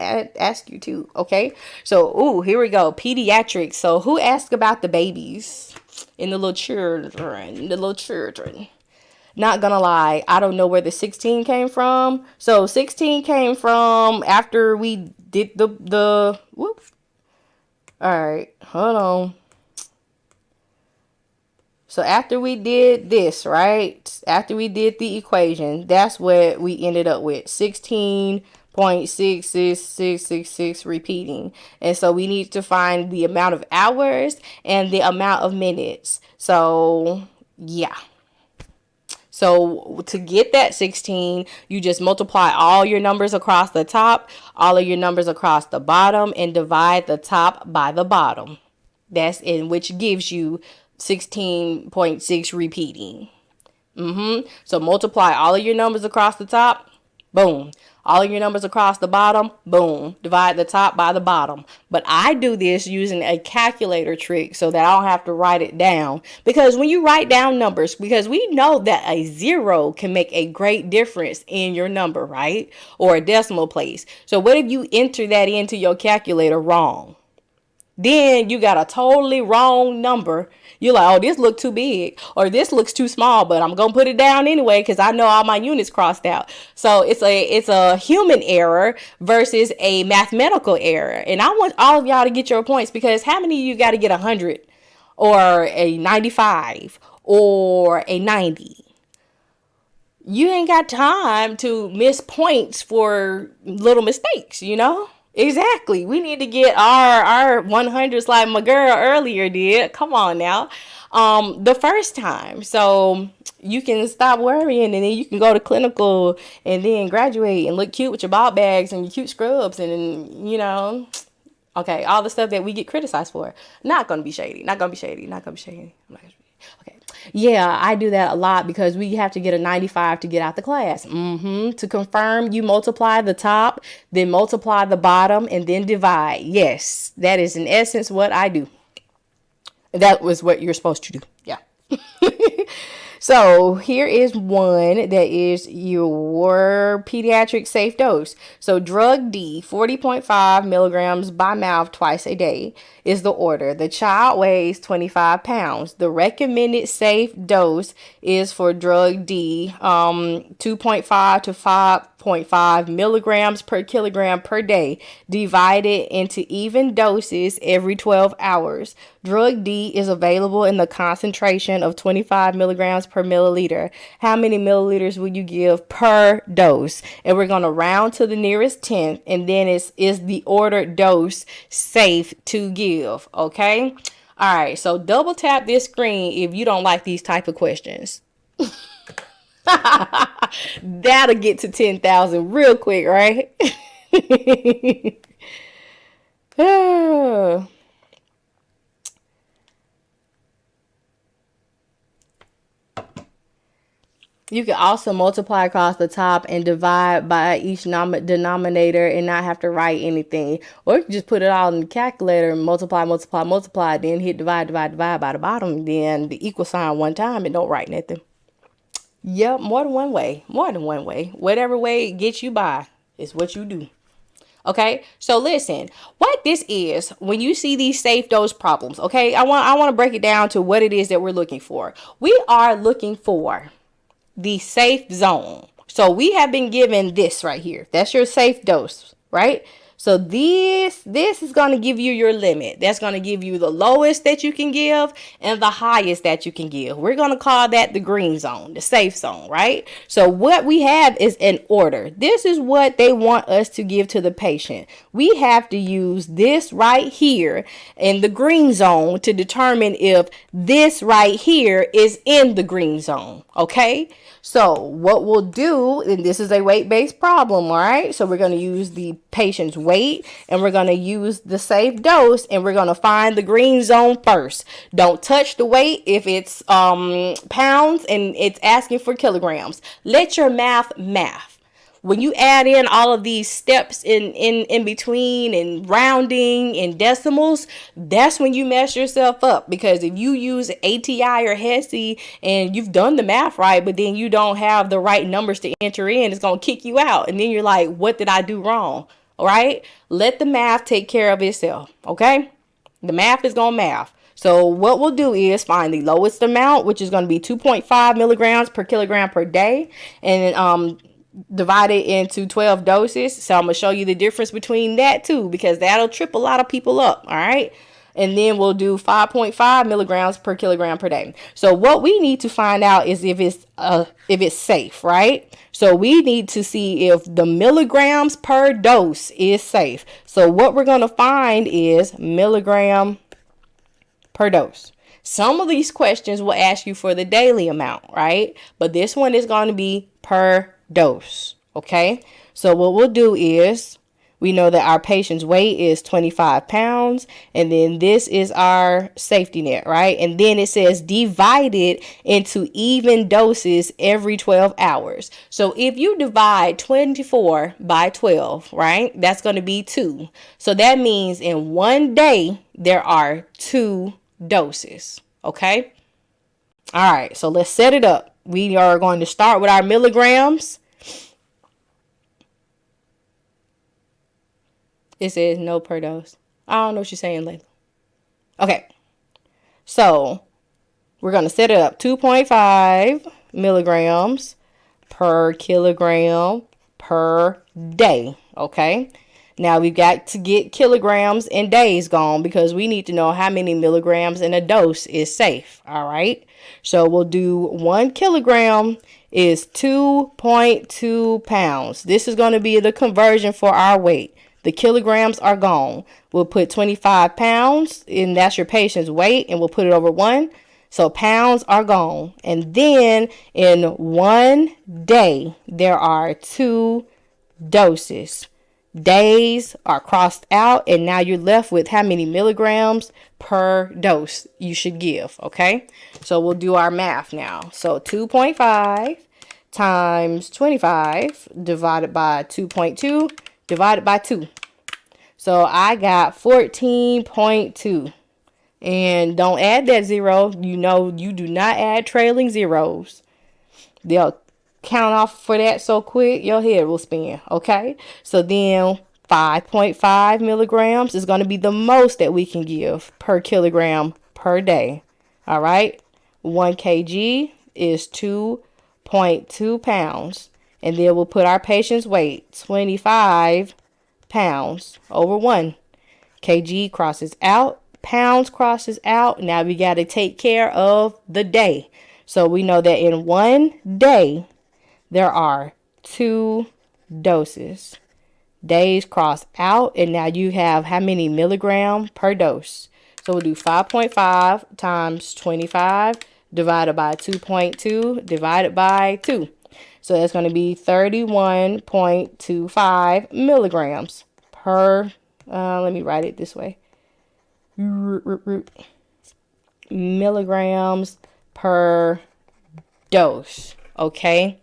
ask you too. Okay, so here we go. Pediatric. So who asked about the babies and the little children? Not gonna lie, I don't know where the 16 came from. So 16 came from after we did the whoops. All right, hold on. So after we did this, right? After we did the equation, that's what we ended up with. 16.66666 repeating. And so we need to find the amount of hours and the amount of minutes. So yeah. So to get that 16, you just multiply all your numbers across the top, all of your numbers across the bottom, and divide the top by the bottom. That's in which gives you 16.6 repeating. So multiply all of your numbers across the top, boom. All of your numbers across the bottom, boom. Divide the top by the bottom. But I do this using a calculator trick so that I don't have to write it down. Because when you write down numbers, because we know that a 0 can make a great difference in your number, right? Or a decimal place. So what if you enter that into your calculator wrong? Then you got a totally wrong number. You're like, oh, this looks too big or this looks too small, but I'm going to put it down anyway because I know all my units crossed out. So it's a human error versus a mathematical error. And I want all of y'all to get your points because how many of you got to get 100 or a 95 or a 90? You ain't got time to miss points for little mistakes, Exactly. We need to get our 100s like my girl earlier did. Come on now. The first time. So you can stop worrying and then you can go to clinical and then graduate and look cute with your ball bags and your cute scrubs and, okay, all the stuff that we get criticized for. Not going to be shady. I'm not going to be shady. Okay. Yeah, I do that a lot because we have to get a 95 to get out the class. To confirm, you multiply the top, then multiply the bottom, and then divide. Yes, that is in essence what I do. That was what you're supposed to do. Yeah. So here is one that is your pediatric safe dose. So drug D, 40.5 milligrams by mouth twice a day is the order. The child weighs 25 pounds. The recommended safe dose is for drug D, 2.5 to 5.5 milligrams per kilogram per day, divided into even doses every 12 hours. Drug D is available in the concentration of 25 milligrams per milliliter. How many milliliters will you give per dose? And we're going to round to the nearest tenth, and then is the ordered dose safe to give? Okay. All right, so double tap this screen if you don't like these type of questions. That'll get to 10,000 real quick, right? You can also multiply across the top and divide by each denominator and not have to write anything. Or you can just put it all in the calculator and multiply, multiply, multiply, then hit divide, divide, divide by the bottom, then the equal sign one time and don't write nothing. Yep, more than one way. More than one way. Whatever way gets you by is what you do. Okay, so listen, what this is when you see these safe dose problems, okay, I want to break it down to what it is that we're looking for. We are looking for the safe zone. So we have been given this right here. That's your safe dose, right? So this is going to give you your limit. That's going to give you the lowest that you can give and the highest that you can give. We're going to call that the green zone, the safe zone, right? So what we have is an order. This is what they want us to give to the patient. We have to use this right here in the green zone to determine if this right here is in the green zone, okay? So what we'll do, and this is a weight-based problem, all right? So we're going to use the patient's weight, and we're going to use the safe dose, and we're going to find the green zone first. Don't touch the weight if it's pounds and it's asking for kilograms. Let your math. When you add in all of these steps in between and rounding and decimals, that's when you mess yourself up. Because if you use ATI or HESI and you've done the math right, but then you don't have the right numbers to enter in, it's going to kick you out. And then you're like, what did I do wrong? All right. Let the math take care of itself. Okay. The math is going to math. So what we'll do is find the lowest amount, which is going to be 2.5 milligrams per kilogram per day. And, divide it into 12 doses. So I'm going to show you the difference between that too, because that'll trip a lot of people up. All right. And then we'll do 5.5 milligrams per kilogram per day. So what we need to find out is if it's safe, right? So we need to see if the milligrams per dose is safe. So what we're going to find is milligram per dose. Some of these questions will ask you for the daily amount, right? But this one is going to be per dose. Okay. So what we'll do is we know that our patient's weight is 25 pounds. And then this is our safety net, right? And then it says divided into even doses every 12 hours. So if you divide 24 by 12, right, that's going to be 2. So that means in one day, there are 2 doses. Okay. All right. So let's set it up. We are going to start with our milligrams. It says no per dose. I don't know what you're saying, Layla. Okay. So we're going to set it up 2.5 milligrams per kilogram per day. Okay. Now we've got to get kilograms and days gone because we need to know how many milligrams in a dose is safe. All right. So we'll do 1 kilogram is 2.2 pounds. This is going to be the conversion for our weight. The kilograms are gone. We'll put 25 pounds, and that's your patient's weight, and we'll put it over 1. So pounds are gone. And then in one day, there are 2 doses. Days are crossed out, and now you're left with how many milligrams per dose you should give. Okay. So we'll do our math now. So 2.5 times 25 divided by 2.2 divided by 2. So I got 14.2. And don't add that 0. You know, you do not add trailing zeros. They'll count off for that so quick, your head will spin. Okay. So then 5.5 milligrams is going to be the most that we can give per kilogram per day. All right. 1 kg is 2.2 pounds. And then we'll put our patient's weight, 25 pounds over 1. Kg crosses out, pounds crosses out. Now we got to take care of the day. So we know that in one day, there are 2 doses. Days cross out, and now you have how many milligram per dose? So we'll do 5.5 times 25 divided by 2.2 divided by 2. So that's going to be 31.25 milligrams per, let me write it this way, milligrams per dose. Okay,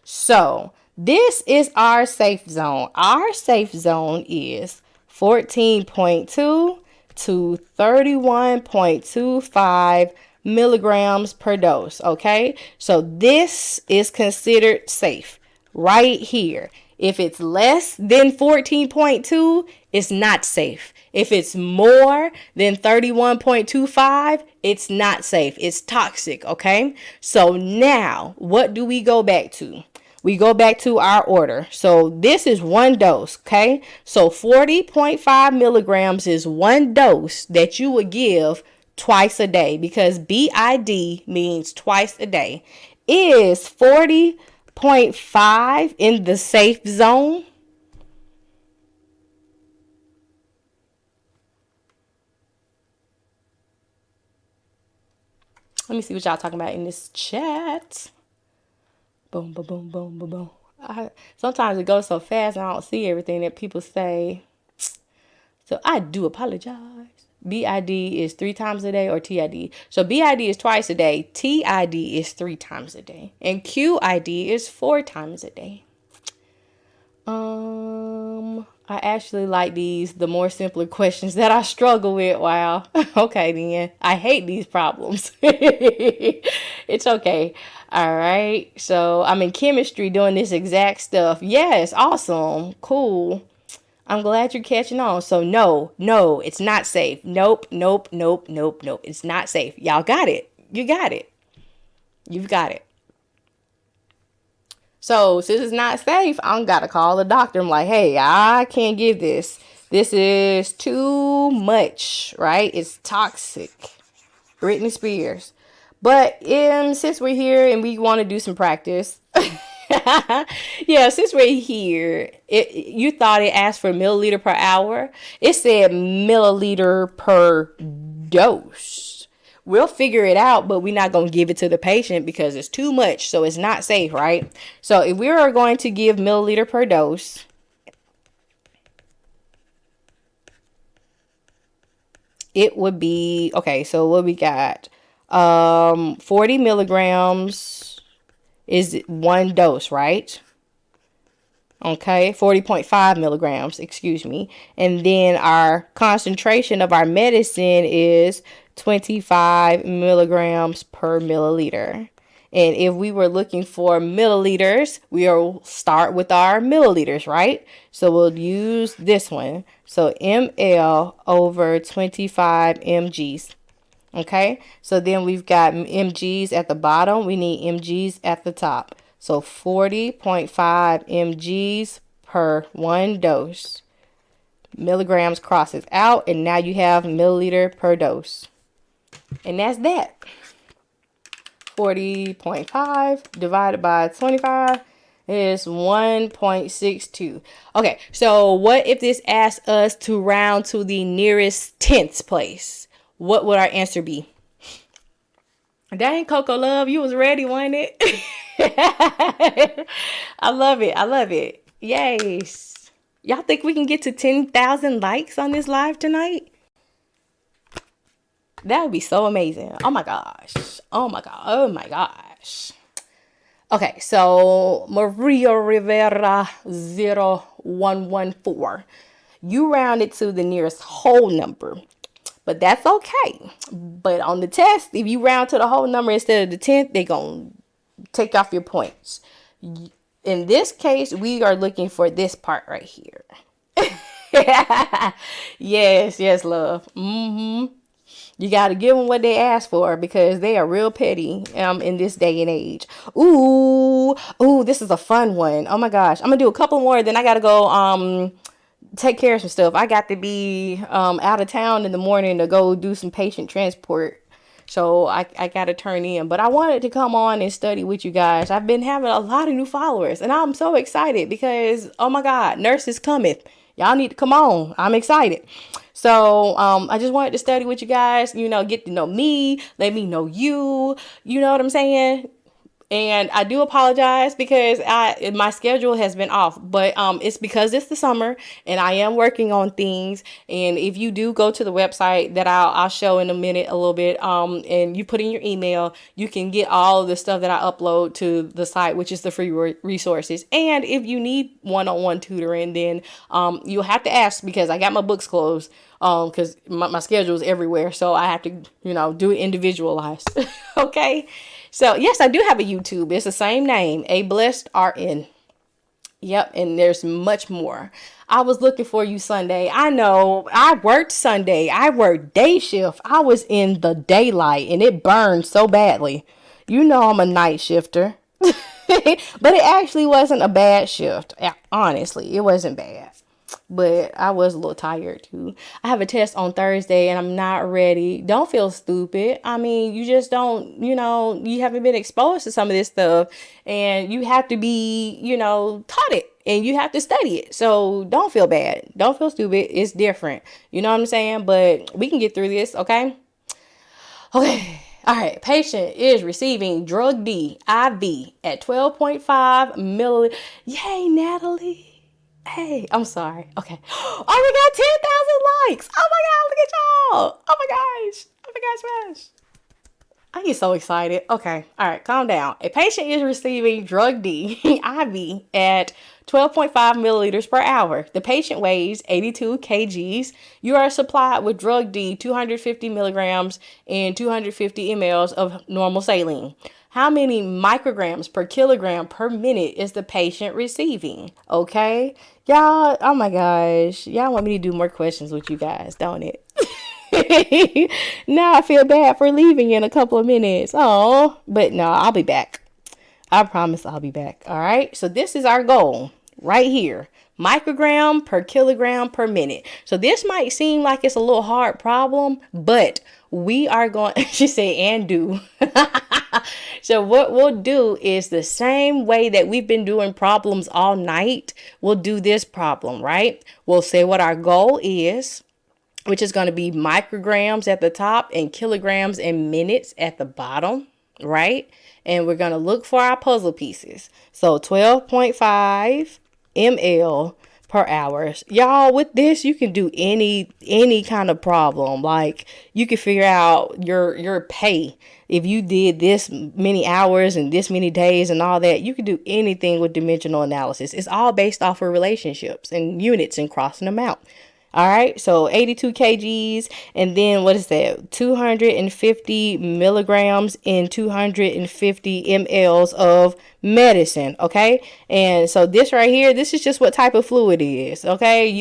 so this is our safe zone. Our safe zone is 14.2 to 31.25 milligrams per dose. Okay, so this is considered safe right here. If it's less than 14.2, it's not safe. If it's more than 31.25, it's not safe. It's toxic. Okay, so now what do we go back to? We go back to our order. So this is one dose, okay? So 40.5 milligrams is one dose that you would give twice a day, because BID means twice a day. Is 40.5 in the safe zone? Let me see what y'all talking about in this chat. Boom, boom, boom, boom, boom, boom. Sometimes it goes so fast and I don't see everything that people say. So I do apologize. BID is 3 times a day, or TID. So BID is twice a day. TID is 3 times a day. And QID is 4 times a day. I actually like the more simpler questions that I struggle with. Wow. Okay, then. I hate these problems. It's okay. All right. So I'm in chemistry doing this exact stuff. Yes. Awesome. Cool. I'm glad you're catching on. So no, it's not safe. Nope. It's not safe. Y'all got it. You got it. You've got it. So since it's not safe, I'm gotta call the doctor. I'm like, hey, I can't give this. This is too much, right? It's toxic. Britney Spears. But since we're here and we want to do some practice, yeah, since we're here, you thought it asked for milliliter per hour. It said milliliter per dose. We'll figure it out, but we're not going to give it to the patient because it's too much. So it's not safe, right? So if we are going to give milliliter per dose, it would be, okay, so what we got? 40 milligrams is one dose, right? Okay, 40.5 milligrams, excuse me. And then our concentration of our medicine is 25 milligrams per milliliter. And if we were looking for milliliters, we'll start with our milliliters, right? So we'll use this one. So ml over 25 mgs. Okay, so then we've got mgs at the bottom. We need mgs at the top. So 40.5 mgs per one dose. Milligrams crosses out, and now you have milliliter per dose. And that's that. 40.5 divided by 25 is 1.62. Okay, so what if this asks us to round to the nearest tenth place? What would our answer be? Dang, Coco Love, you was ready, wasn't it? I love it. Yes. Y'all think we can get to 10,000 likes on this live tonight? That would be so amazing. Oh my gosh. Okay, so Maria Rivera 0114. You rounded to the nearest whole number. But that's okay. But on the test, if you round to the whole number instead of the 10th, they're going to take off your points. In this case, we are looking for this part right here. Yes, love. You got to give them what they ask for because they are real petty in this day and age. Ooh, this is a fun one. Oh my gosh. I'm going to do a couple more. Then I got to go take care of some stuff. I got to be out of town in the morning to go do some patient transport. So I got to turn in. But I wanted to come on and study with you guys. I've been having a lot of new followers. And I'm so excited because, oh my God, nurses cometh. Y'all need to come on. I'm excited. So I just wanted to study with you guys, get to know me, let me know you, you know what I'm saying? And I do apologize because my schedule has been off, but it's because it's the summer and I am working on things. And if you do go to the website that I'll show in a minute a little bit, and you put in your email, you can get all of the stuff that I upload to the site, which is the free resources. And if you need one-on-one tutoring, then you'll have to ask, because I got my books closed, because my schedule is everywhere, so I have to do it individualized. Okay. So, yes, I do have a YouTube. It's the same name, A Blessed RN. Yep, and there's much more. I was looking for you Sunday. I know. I worked Sunday. I worked day shift. I was in the daylight, and it burned so badly. I'm a night shifter. But it actually wasn't a bad shift. Honestly, it wasn't bad. But I was a little tired too. I have a test on Thursday and I'm not ready. Don't feel stupid. I mean, you just don't, you haven't been exposed to some of this stuff, and you have to be, taught it, and you have to study it. So don't feel bad. Don't feel stupid. It's different. You know what I'm saying? But we can get through this. Okay. Okay. All right. Patient is receiving drug D IV at 12.5 milliliters. Yay, Natalie. Hey, I'm sorry. Okay. Oh, we got 10,000 likes. Oh my God, look at y'all. Oh my gosh. Oh my gosh. I get so excited. Okay. All right. Calm down. A patient is receiving drug D IV at 12.5 milliliters per hour. The patient weighs 82 kgs. You are supplied with drug D 250 milligrams and 250 mLs of normal saline. How many micrograms per kilogram per minute is the patient receiving? Okay. Y'all, oh my gosh. Y'all want me to do more questions with you guys, don't it? Now I feel bad for leaving in a couple of minutes. Oh, but no, I'll be back. I promise I'll be back. All right. So this is our goal right here. Microgram per kilogram per minute. So this might seem like it's a little hard problem, but we are going, she said, and do. So what we'll do is the same way that we've been doing problems all night. We'll do this problem, right? We'll say what our goal is, which is going to be micrograms at the top and kilograms and minutes at the bottom, right? And we're going to look for our puzzle pieces. So 12.5 ml per hour. Y'all, with this, you can do any kind of problem. Like, you can figure out your pay. If you did this many hours and this many days and all that, you can do anything with dimensional analysis. It's all based off of relationships and units and crossing them out. All right, so 82 kgs, and then what is that? 250 milligrams and 250 mLs of medicine, okay? And so this right here, this is just what type of fluid it is, okay?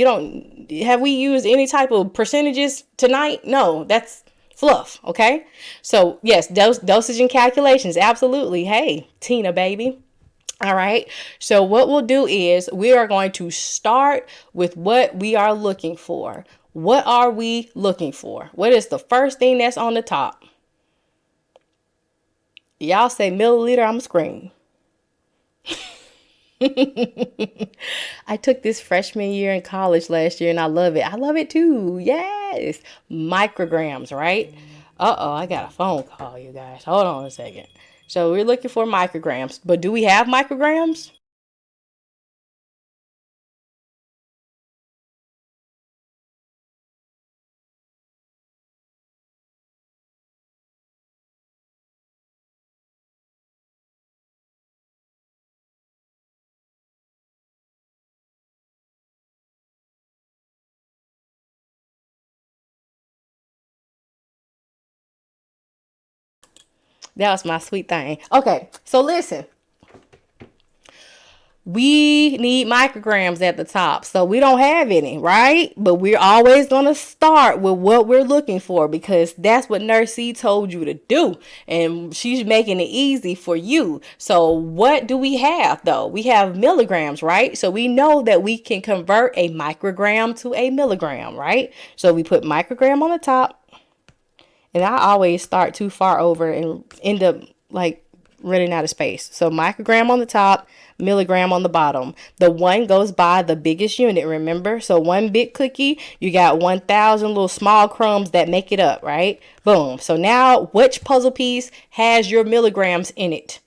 Have we used any type of percentages tonight? No, that's fluff, okay? So yes, dosage and calculations, absolutely. Hey, Tina, baby. All right. So what we'll do is we are going to start with what we are looking for. What are we looking for? What is the first thing that's on the top? Y'all say milliliter, I'm screaming. I took this freshman year in college last year and I love it. I love it too. Yes. Micrograms, right? Uh-oh, I got a phone call, you guys. Hold on a second. So we're looking for micrograms, but do we have micrograms? That was my sweet thing. Okay, so listen. We need micrograms at the top. So we don't have any, right? But we're always going to start with what we're looking for, because that's what Nurse C told you to do. And she's making it easy for you. So what do we have though? We have milligrams, right? So we know that we can convert a microgram to a milligram, right? So we put microgram on the top. And I always start too far over and end up like running out of space. So microgram on the top, milligram on the bottom. The 1 goes by the biggest unit, remember? So 1 big cookie, you got 1,000 little small crumbs that make it up, right? Boom. So now which puzzle piece has your milligrams in it?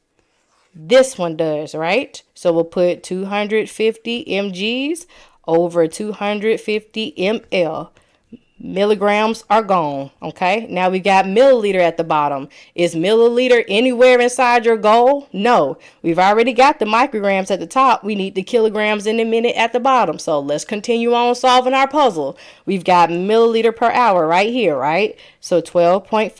This one does, right? So we'll put 250 mgs over 250 ml. Milligrams are gone. Okay, now we got milliliter at the bottom. Is milliliter anywhere inside your goal? No, we've already got the micrograms at the top. We need the kilograms in a minute at the bottom. So let's continue on solving our puzzle. We've got milliliter per hour right here, right? So 12.5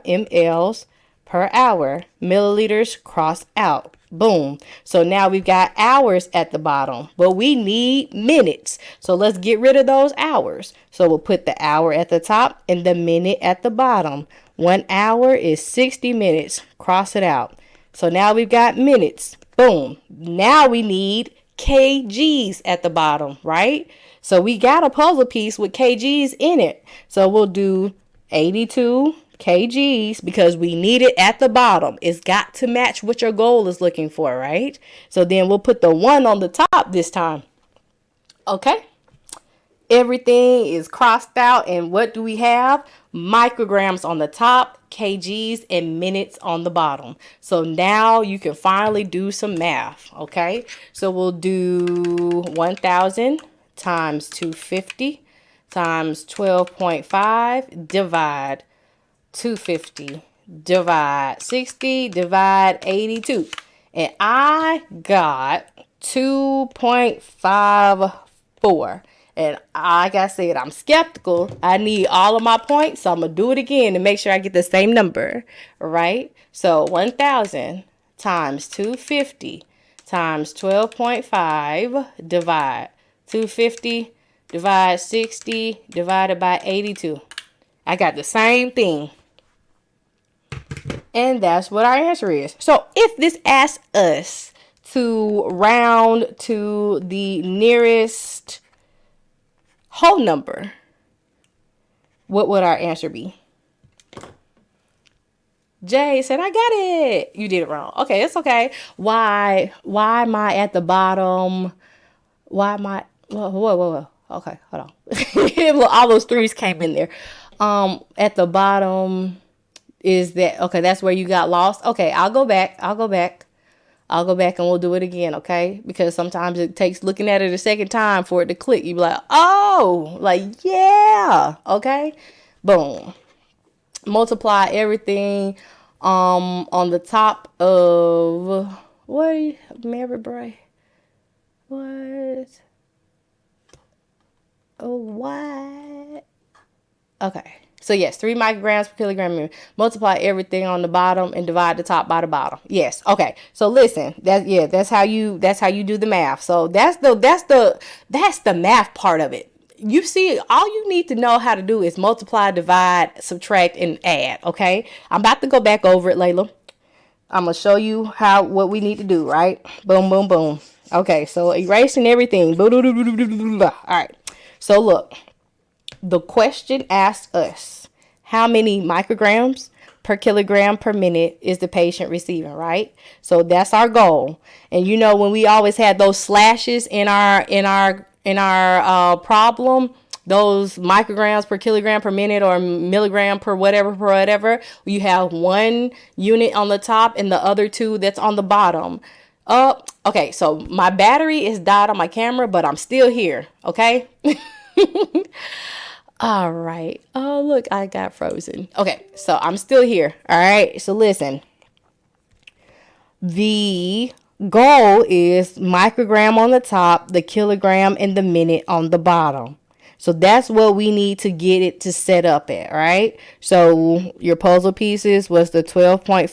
mLs per hour. Milliliters cross out. Boom. So now we've got hours at the bottom, but we need minutes. So let's get rid of those hours. So we'll put the hour at the top and the minute at the bottom. 1 hour is 60 minutes. Cross it out. So now we've got minutes. Boom. Now we need kgs at the bottom, right? So we got a puzzle piece with kgs in it. So we'll do 82 kgs because we need it at the bottom. It's got to match what your goal is looking for, right? So then we'll put the 1 on the top this time. Okay. Everything is crossed out, and what do we have? Micrograms on the top, kgs, and minutes on the bottom. So now you can finally do some math. Okay. So we'll do 1,000 times 250 times 12.5 divide 250 divide 60 divide 82, and I got 2.54. And like I said, I'm skeptical. I need all of my points, so I'm gonna do it again to make sure I get the same number, right? So 1,000 times 250 times 12.5 divide 250 divide 60 divided by 82. I got the same thing. And that's what our answer is. So if this asks us to round to the nearest whole number, what would our answer be? Jay said, I got it. You did it wrong. Okay, it's okay. Why am I at the bottom? Why am I? Whoa. Okay, hold on. All those threes came in there. At the bottom is that, okay, that's where you got lost. Okay, I'll go back and we'll do it again, okay? Because sometimes it takes looking at it a second time for it to click. You be like, oh, like, yeah, okay? Boom. Multiply everything on the top of, what, Mary Bray? What? Oh, what? Okay. So yes, 3 micrograms per kilogram. Multiply everything on the bottom and divide the top by the bottom. Yes. Okay. So listen, that's how you do the math. So that's the math part of it. You see, all you need to know how to do is multiply, divide, subtract, and add. Okay. I'm about to go back over it, Layla. I'm gonna show you what we need to do. Right. Boom, boom, boom. Okay. So erasing everything. All right. So look. The question asks us, how many micrograms per kilogram per minute is the patient receiving, right? So that's our goal. And you know, when we always had those slashes in our problem, those micrograms per kilogram per minute or milligram per whatever, you have 1 unit on the top and the other 2 that's on the bottom. Okay, so my battery is died on my camera, but I'm still here, okay? All right. Oh, look, I got frozen. Okay, so I'm still here. All right, so listen. The goal is microgram on the top, the kilogram, and the minute on the bottom. So that's what we need to get it to set up at, right? So your puzzle pieces was the 12.5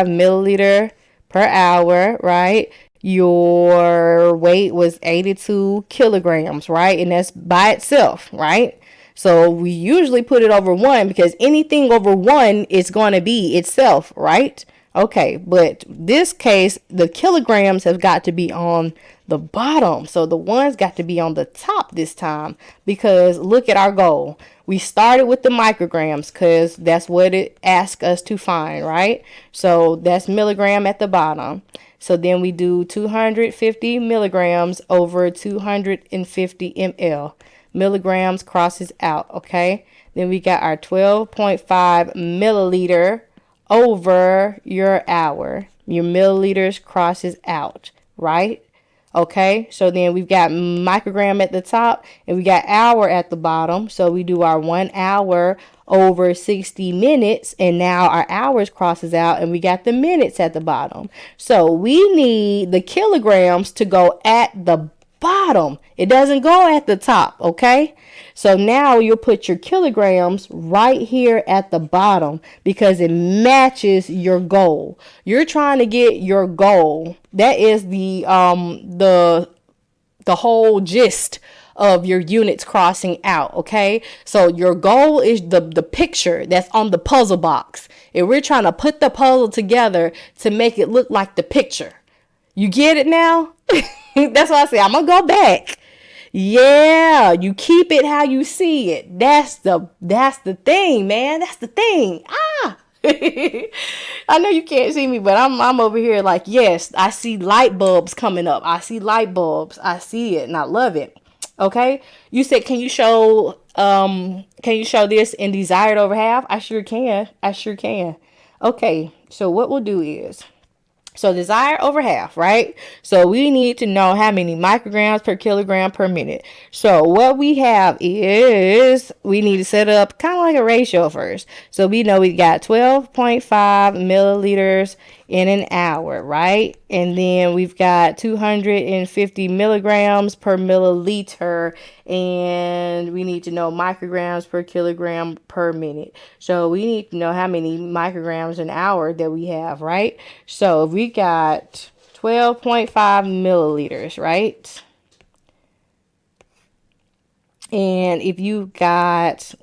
milliliter per hour, right? Your weight was 82 kilograms, right? And that's by itself, right? So we usually put it over 1 because anything over 1 is going to be itself, right? Okay, but this case, the kilograms have got to be on the bottom. So the ones got to be on the top this time, because look at our goal. We started with the micrograms because that's what it asked us to find, right? So that's milligram at the bottom. So then we do 250 milligrams over 250 ml. Milligrams crosses out, okay? Then we got our 12.5 milliliter over your hour. Your milliliters crosses out, right? Okay, so then we've got microgram at the top and we got hour at the bottom. So we do our 1 hour over 60 minutes, and now our hours crosses out and we got the minutes at the bottom. So we need the kilograms to go at the bottom. It doesn't go at the top, okay? So now you'll put your kilograms right here at the bottom because it matches your goal. You're trying to get your goal. That is the whole gist of your units crossing out, okay? So your goal is the picture that's on the puzzle box. And we're trying to put the puzzle together to make it look like the picture. You get it now? That's why I say I'm gonna go back. Yeah, you keep it how you see it. That's the thing, man. That's the thing. I know you can't see me, but I'm over here like, yes, I see light bulbs coming up. I see light bulbs. I see it and I love it. Okay. You said, can you show this in desired over half? I sure can. Okay. So what we'll do is, so desired over half, right? So we need to know how many micrograms per kilogram per minute. So what we have is we need to set up kind of like a ratio first. So we know we got 12.5 milliliters in an hour, right? And then we've got 250 milligrams per milliliter, and we need to know micrograms per kilogram per minute. So we need to know how many micrograms an hour that we have, right? So we got 12.5 milliliters, right? And if you got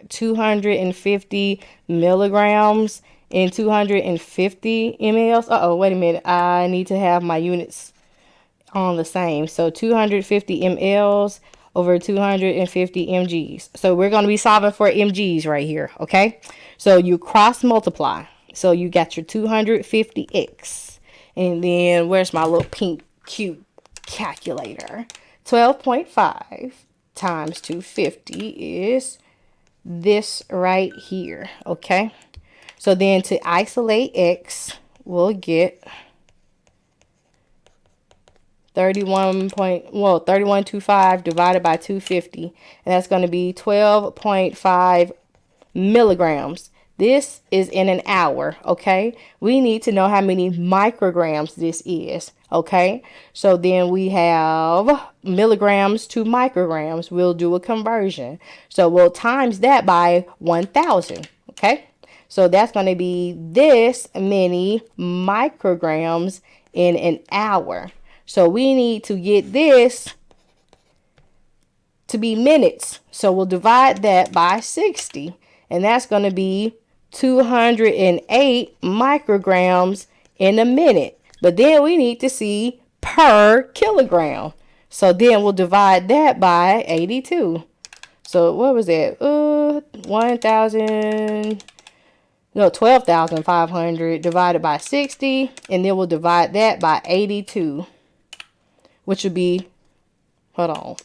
250 milligrams in 250 mLs. Wait a minute. I need to have my units on the same. So 250 mLs over 250 mgs. So we're going to be solving for mgs right here. Okay. So you cross multiply. So you got your 250x. And then where's my little pink cute calculator? 12.5 times 250 is this right here. Okay. So then to isolate x, we'll get 31.25 divided by 250. And that's going to be 12.5 milligrams. This is in an hour, okay? We need to know how many micrograms this is, okay? So then we have milligrams to micrograms. We'll do a conversion. So we'll times that by 1,000, okay? So that's going to be this many micrograms in an hour. So we need to get this to be minutes. So we'll divide that by 60. And that's going to be 208 micrograms in a minute. But then we need to see per kilogram. So then we'll divide that by 82. So what was that? 12,500 divided by 60, and then we'll divide that by 82, which would be, hold on,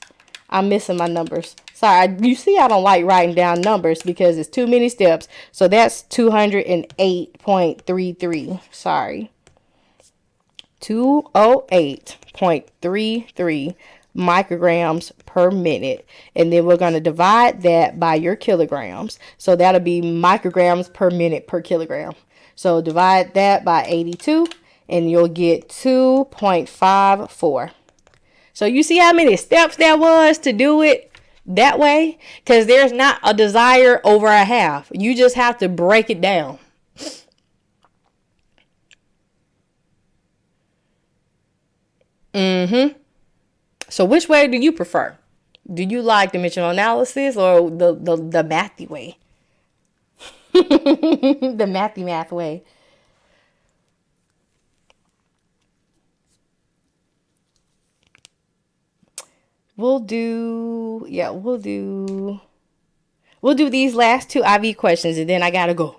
I'm missing my numbers. Sorry, you see I don't like writing down numbers because it's too many steps. So that's 208.33. Sorry. 208.33 micrograms per minute, and then we're going to divide that by your kilograms. So that'll be micrograms per minute per kilogram. So divide that by 82 and you'll get 2.54. So you see how many steps that was to do it that way? Because there's not a desire over a half. You just have to break it down. So which way do you prefer? Do you like dimensional analysis or the mathy way? The math way. we'll do these last two IV questions and then I gotta go.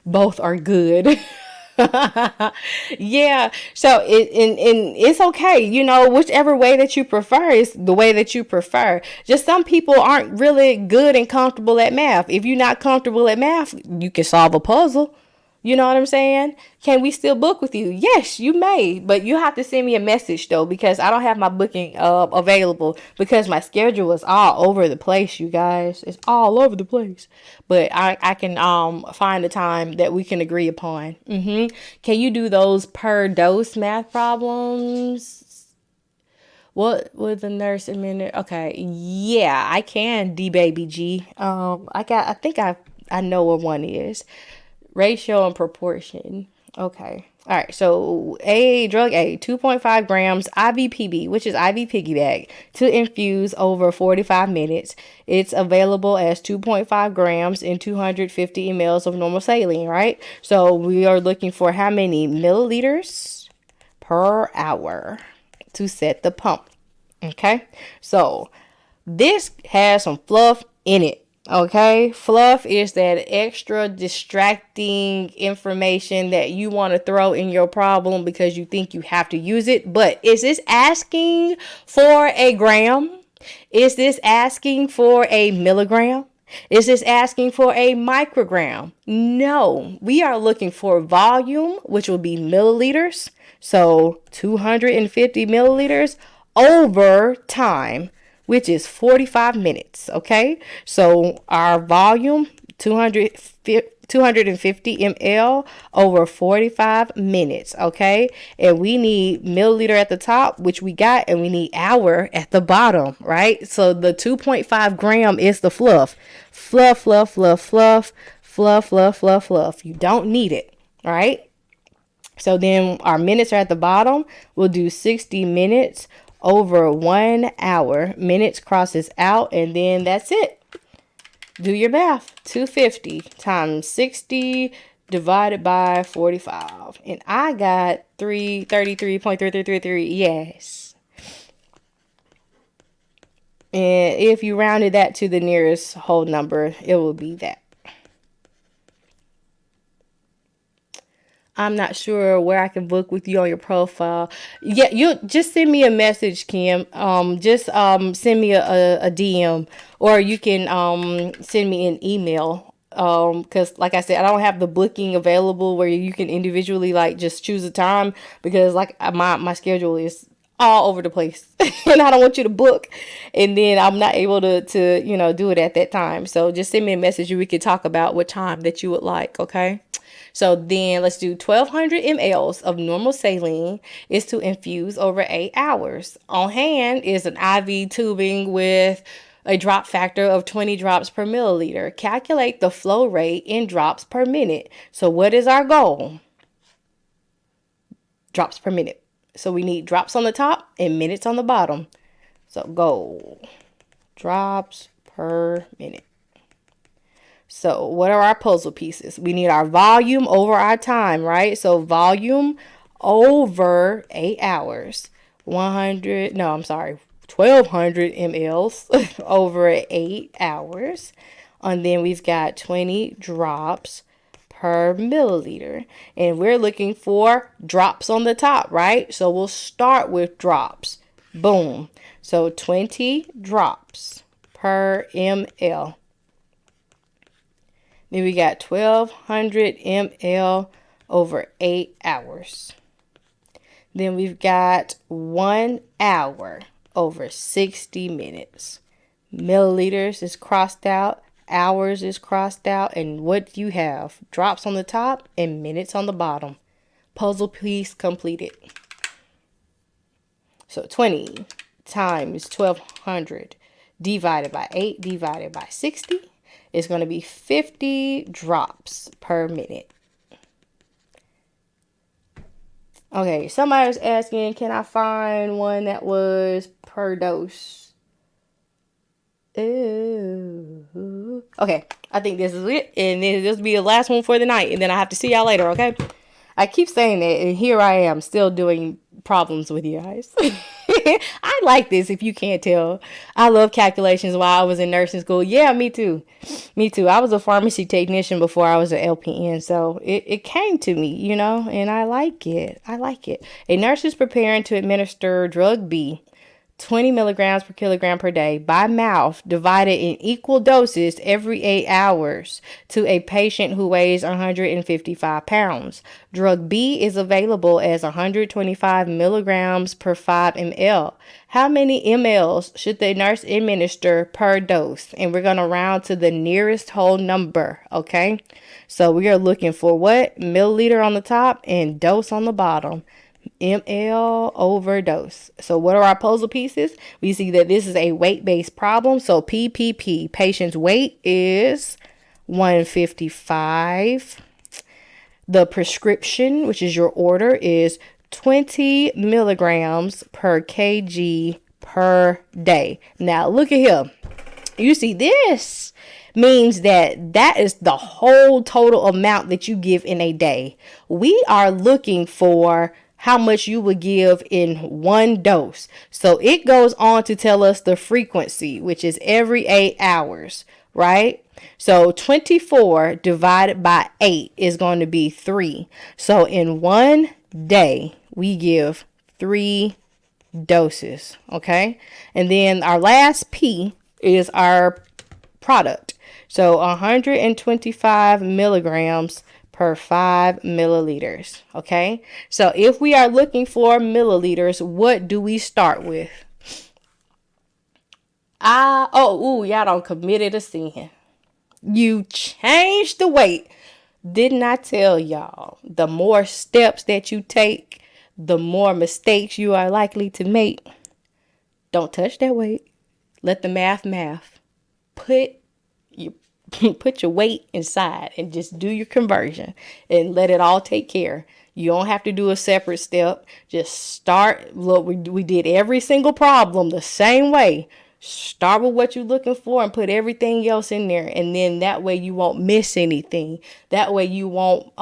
Both are good. Yeah. So and it's okay. You know, whichever way that you prefer is the way that you prefer. Just some people aren't really good and comfortable at math. If you're not comfortable at math, you can solve a puzzle. You know what I'm saying? Can we still book with you? Yes, you may, but you have to send me a message though because I don't have my booking available because my schedule is all over the place, you guys. It's all over the place. But I can find a time that we can agree upon. Can you do those per dose math problems? What would the nurse admit? Okay, yeah, I can. D baby G. I think I know what one is. Ratio and proportion. Okay. All right. So drug A, 2.5 grams IVPB, which is IV piggyback, to infuse over 45 minutes. It's available as 2.5 grams in 250 mLs of normal saline, right? So we are looking for how many milliliters per hour to set the pump. Okay. So this has some fluff in it. Okay, fluff is that extra distracting information that you want to throw in your problem because you think you have to use it. But is this asking for a gram? Is this asking for a milligram? Is this asking for a microgram? No, we are looking for volume, which will be milliliters. So 250 milliliters over time, which is 45 minutes, okay? So our volume, 250 ml over 45 minutes, okay? And we need milliliter at the top, which we got, and we need hour at the bottom, right? So the 2.5 gram is the fluff. Fluff, fluff, fluff, fluff, fluff, fluff, fluff, fluff. You don't need it, right? So then our minutes are at the bottom. We'll do 60 minutes over 1 hour. Minutes crosses out, and then that's it. Do your math. 250 times 60 divided by 45. And I got 333.3333. Yes. And if you rounded that to the nearest whole number, it will be that. I'm not sure where I can book with you on your profile. Yeah, you just send me a message, Kim. Just send me a DM, or you can send me an email. Because like I said, I don't have the booking available where you can individually like just choose a time because like my schedule is all over the place and I don't want you to book and then I'm not able to do it at that time. So just send me a message and we can talk about what time that you would like. Okay. So then let's do 1200 mLs of normal saline is to infuse over 8 hours. On hand is an IV tubing with a drop factor of 20 drops per milliliter. Calculate the flow rate in drops per minute. So what is our goal? Drops per minute. So we need drops on the top and minutes on the bottom. So goal, drops per minute. So what are our puzzle pieces? We need our volume over our time, right? So volume over 8 hours. 1200 mLs over 8 hours. And then we've got 20 drops per milliliter. And we're looking for drops on the top, right? So we'll start with drops. Boom. So 20 drops per ml. Then we got 1200 ml over 8 hours. Then we've got 1 hour over 60 minutes. Milliliters is crossed out. Hours is crossed out. And what do you have? Drops on the top and minutes on the bottom. Puzzle piece completed. So 20 times 1200 divided by 8 divided by 60. It's going to be 50 drops per minute. Okay, somebody was asking, can I find one that was per dose? Ooh. Okay, I think this is it. And then this will be the last one for the night. And then I have to see y'all later, okay? I keep saying that, and here I am still doing problems with you guys. I like this, if you can't tell. I love calculations while I was in nursing school. Yeah, me too. Me too. I was a pharmacy technician before I was an LPN, so it came to me, and I like it. I like it. A nurse is preparing to administer drug B, 20 milligrams per kilogram per day by mouth, divided in equal doses every 8 hours to a patient who weighs 155 pounds. Drug B is available as 125 milligrams per 5 ml. How many mLs should the nurse administer per dose? And we're going to round to the nearest whole number, okay? So we are looking for what? Milliliter on the top and dose on the bottom. ml over dose. So what are our puzzle pieces? We see that this is a weight-based problem. So PPP, patient's weight is 155. The prescription, which is your order, is 20 milligrams per kg per day. Now look at here. You see, this means that is the whole total amount that you give in a day. We are looking for how much you would give in one dose. So it goes on to tell us the frequency, which is every 8 hours, right? So 24 divided by 8 is going to be 3. So in one day, we give 3 doses, okay? And then our last P is our product. So 125 milligrams per 5 milliliters. Okay. So if we are looking for milliliters, what do we start with? Y'all don't committed a sin. You changed the weight. Didn't I tell y'all? The more steps that you take, the more mistakes you are likely to make. Don't touch that weight. Let the math. Put your weight inside and just do your conversion and let it all take care. You don't have to do a separate step. Just start. Look, we did every single problem the same way. Start with what you're looking for and put everything else in there. And then that way you won't miss anything. That way you won't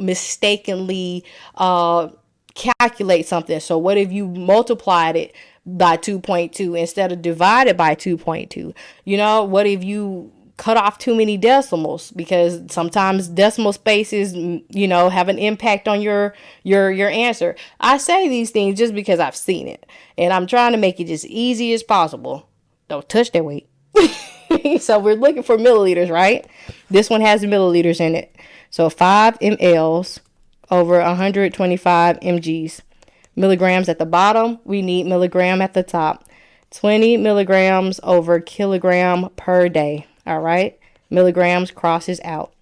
mistakenly calculate something. So what if you multiplied it by 2.2 instead of divided by 2.2? What if you cut off too many decimals? Because sometimes decimal spaces, have an impact on your answer. I say these things just because I've seen it, and I'm trying to make it as easy as possible. Don't touch that weight. So we're looking for milliliters, right? This one has milliliters in it. So 5 mLs over 125 mgs. Milligrams at the bottom, we need milligram at the top. 20 milligrams over kilogram per day. All right. Milligrams crosses out.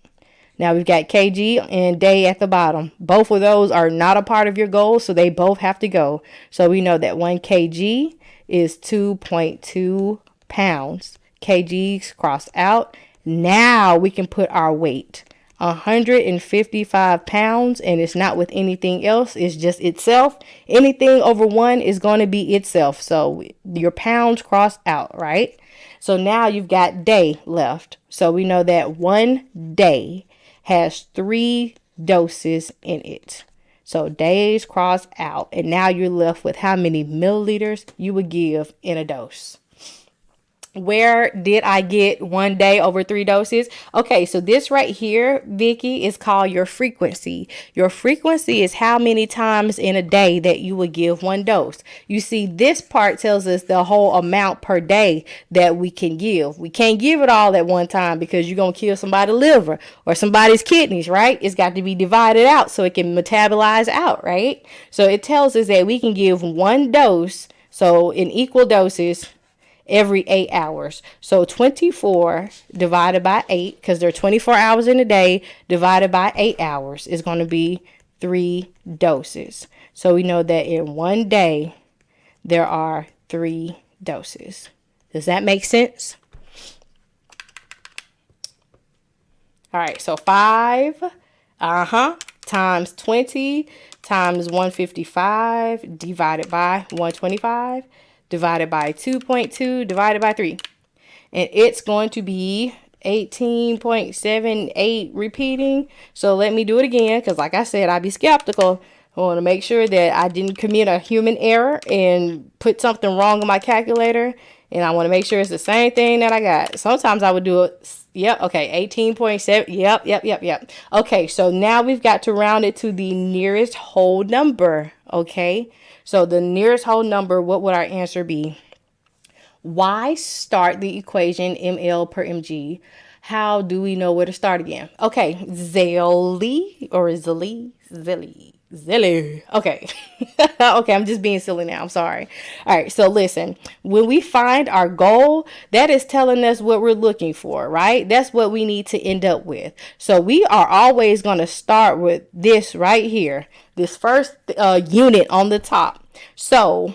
Now we've got kg and day at the bottom. Both of those are not a part of your goal, so they both have to go. So we know that 1 kg is 2.2 pounds. Kgs cross out. Now we can put our weight. 155 pounds, and it's not with anything else. It's just itself. Anything over 1 is going to be itself. So your pounds cross out, right? So now you've got day left. So we know that 1 day has 3 doses in it. So days cross out. And now you're left with how many milliliters you would give in a dose. Where did I get 1 day over 3 doses? Okay, so this right here, Vicky, is called your frequency. Your frequency is how many times in a day that you would give 1 dose. You see, this part tells us the whole amount per day that we can give. We can't give it all at one time because you're going to kill somebody's liver or somebody's kidneys, right? It's got to be divided out so it can metabolize out, right? So it tells us that we can give 1 dose, so in equal doses, every 8 hours. So 24 divided by 8, because there are 24 hours in a day, divided by 8 hours is going to be 3 doses. So we know that in 1 day, there are 3 doses. Does that make sense? All right, so 5 times 20 times 155 divided by 125 divided by 2.2 divided by 3. And it's going to be 18.78 repeating. So let me do it again, because like I said, I'd be skeptical. I want to make sure that I didn't commit a human error and put something wrong in my calculator. And I want to make sure it's the same thing that I got. Sometimes I would do it. Yep. Okay. 18.7. Yep. Okay. So now we've got to round it to the nearest whole number. Okay. So the nearest whole number, what would our answer be? Why start the equation ml per mg? How do we know where to start again? Okay, Zilly or Zilly. Okay. Okay, I'm just being silly now. I'm sorry. All right, so listen. When we find our goal, that is telling us what we're looking for, right? That's what we need to end up with. So we are always going to start with this right here, this first unit on the top. So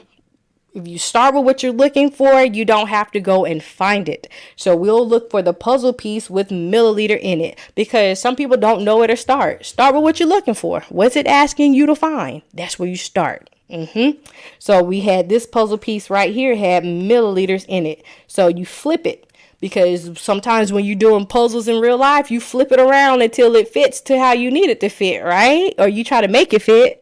if you start with what you're looking for, you don't have to go and find it. So we'll look for the puzzle piece with milliliter in it, because some people don't know where to start. Start with what you're looking for. What's it asking you to find? That's where you start. So we had this puzzle piece right here had milliliters in it. So you flip it, because sometimes when you're doing puzzles in real life, you flip it around until it fits to how you need it to fit, right? Or you try to make it fit,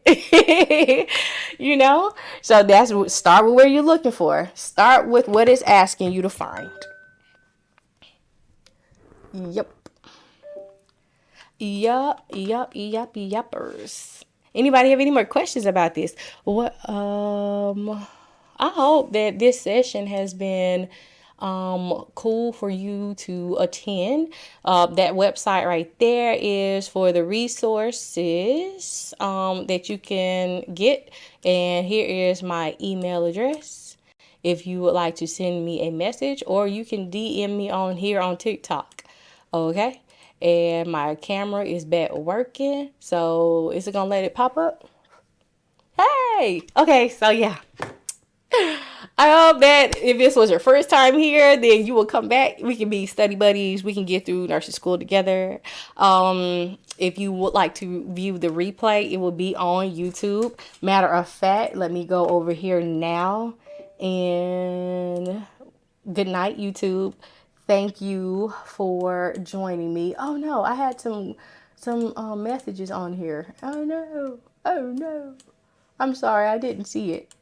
you know? So start with where you're looking for. Start with what it's asking you to find. Yuppers. Anybody have any more questions about this? I hope that this session has been cool for you to attend. That website right there is for the resources that you can get. And here is my email address if you would like to send me a message, or you can DM me on here on TikTok. Okay. And my camera is back working. So is it going to let it pop up? Hey. Okay. So yeah. I hope that if this was your first time here, then you will come back. We can be study buddies. We can get through nursing school together. If you would like to view the replay, it will be on YouTube. Matter of fact, let me go over here now. And good night, YouTube. Thank you for joining me. Oh no, I had some messages on here. Oh no. I'm sorry, I didn't see it.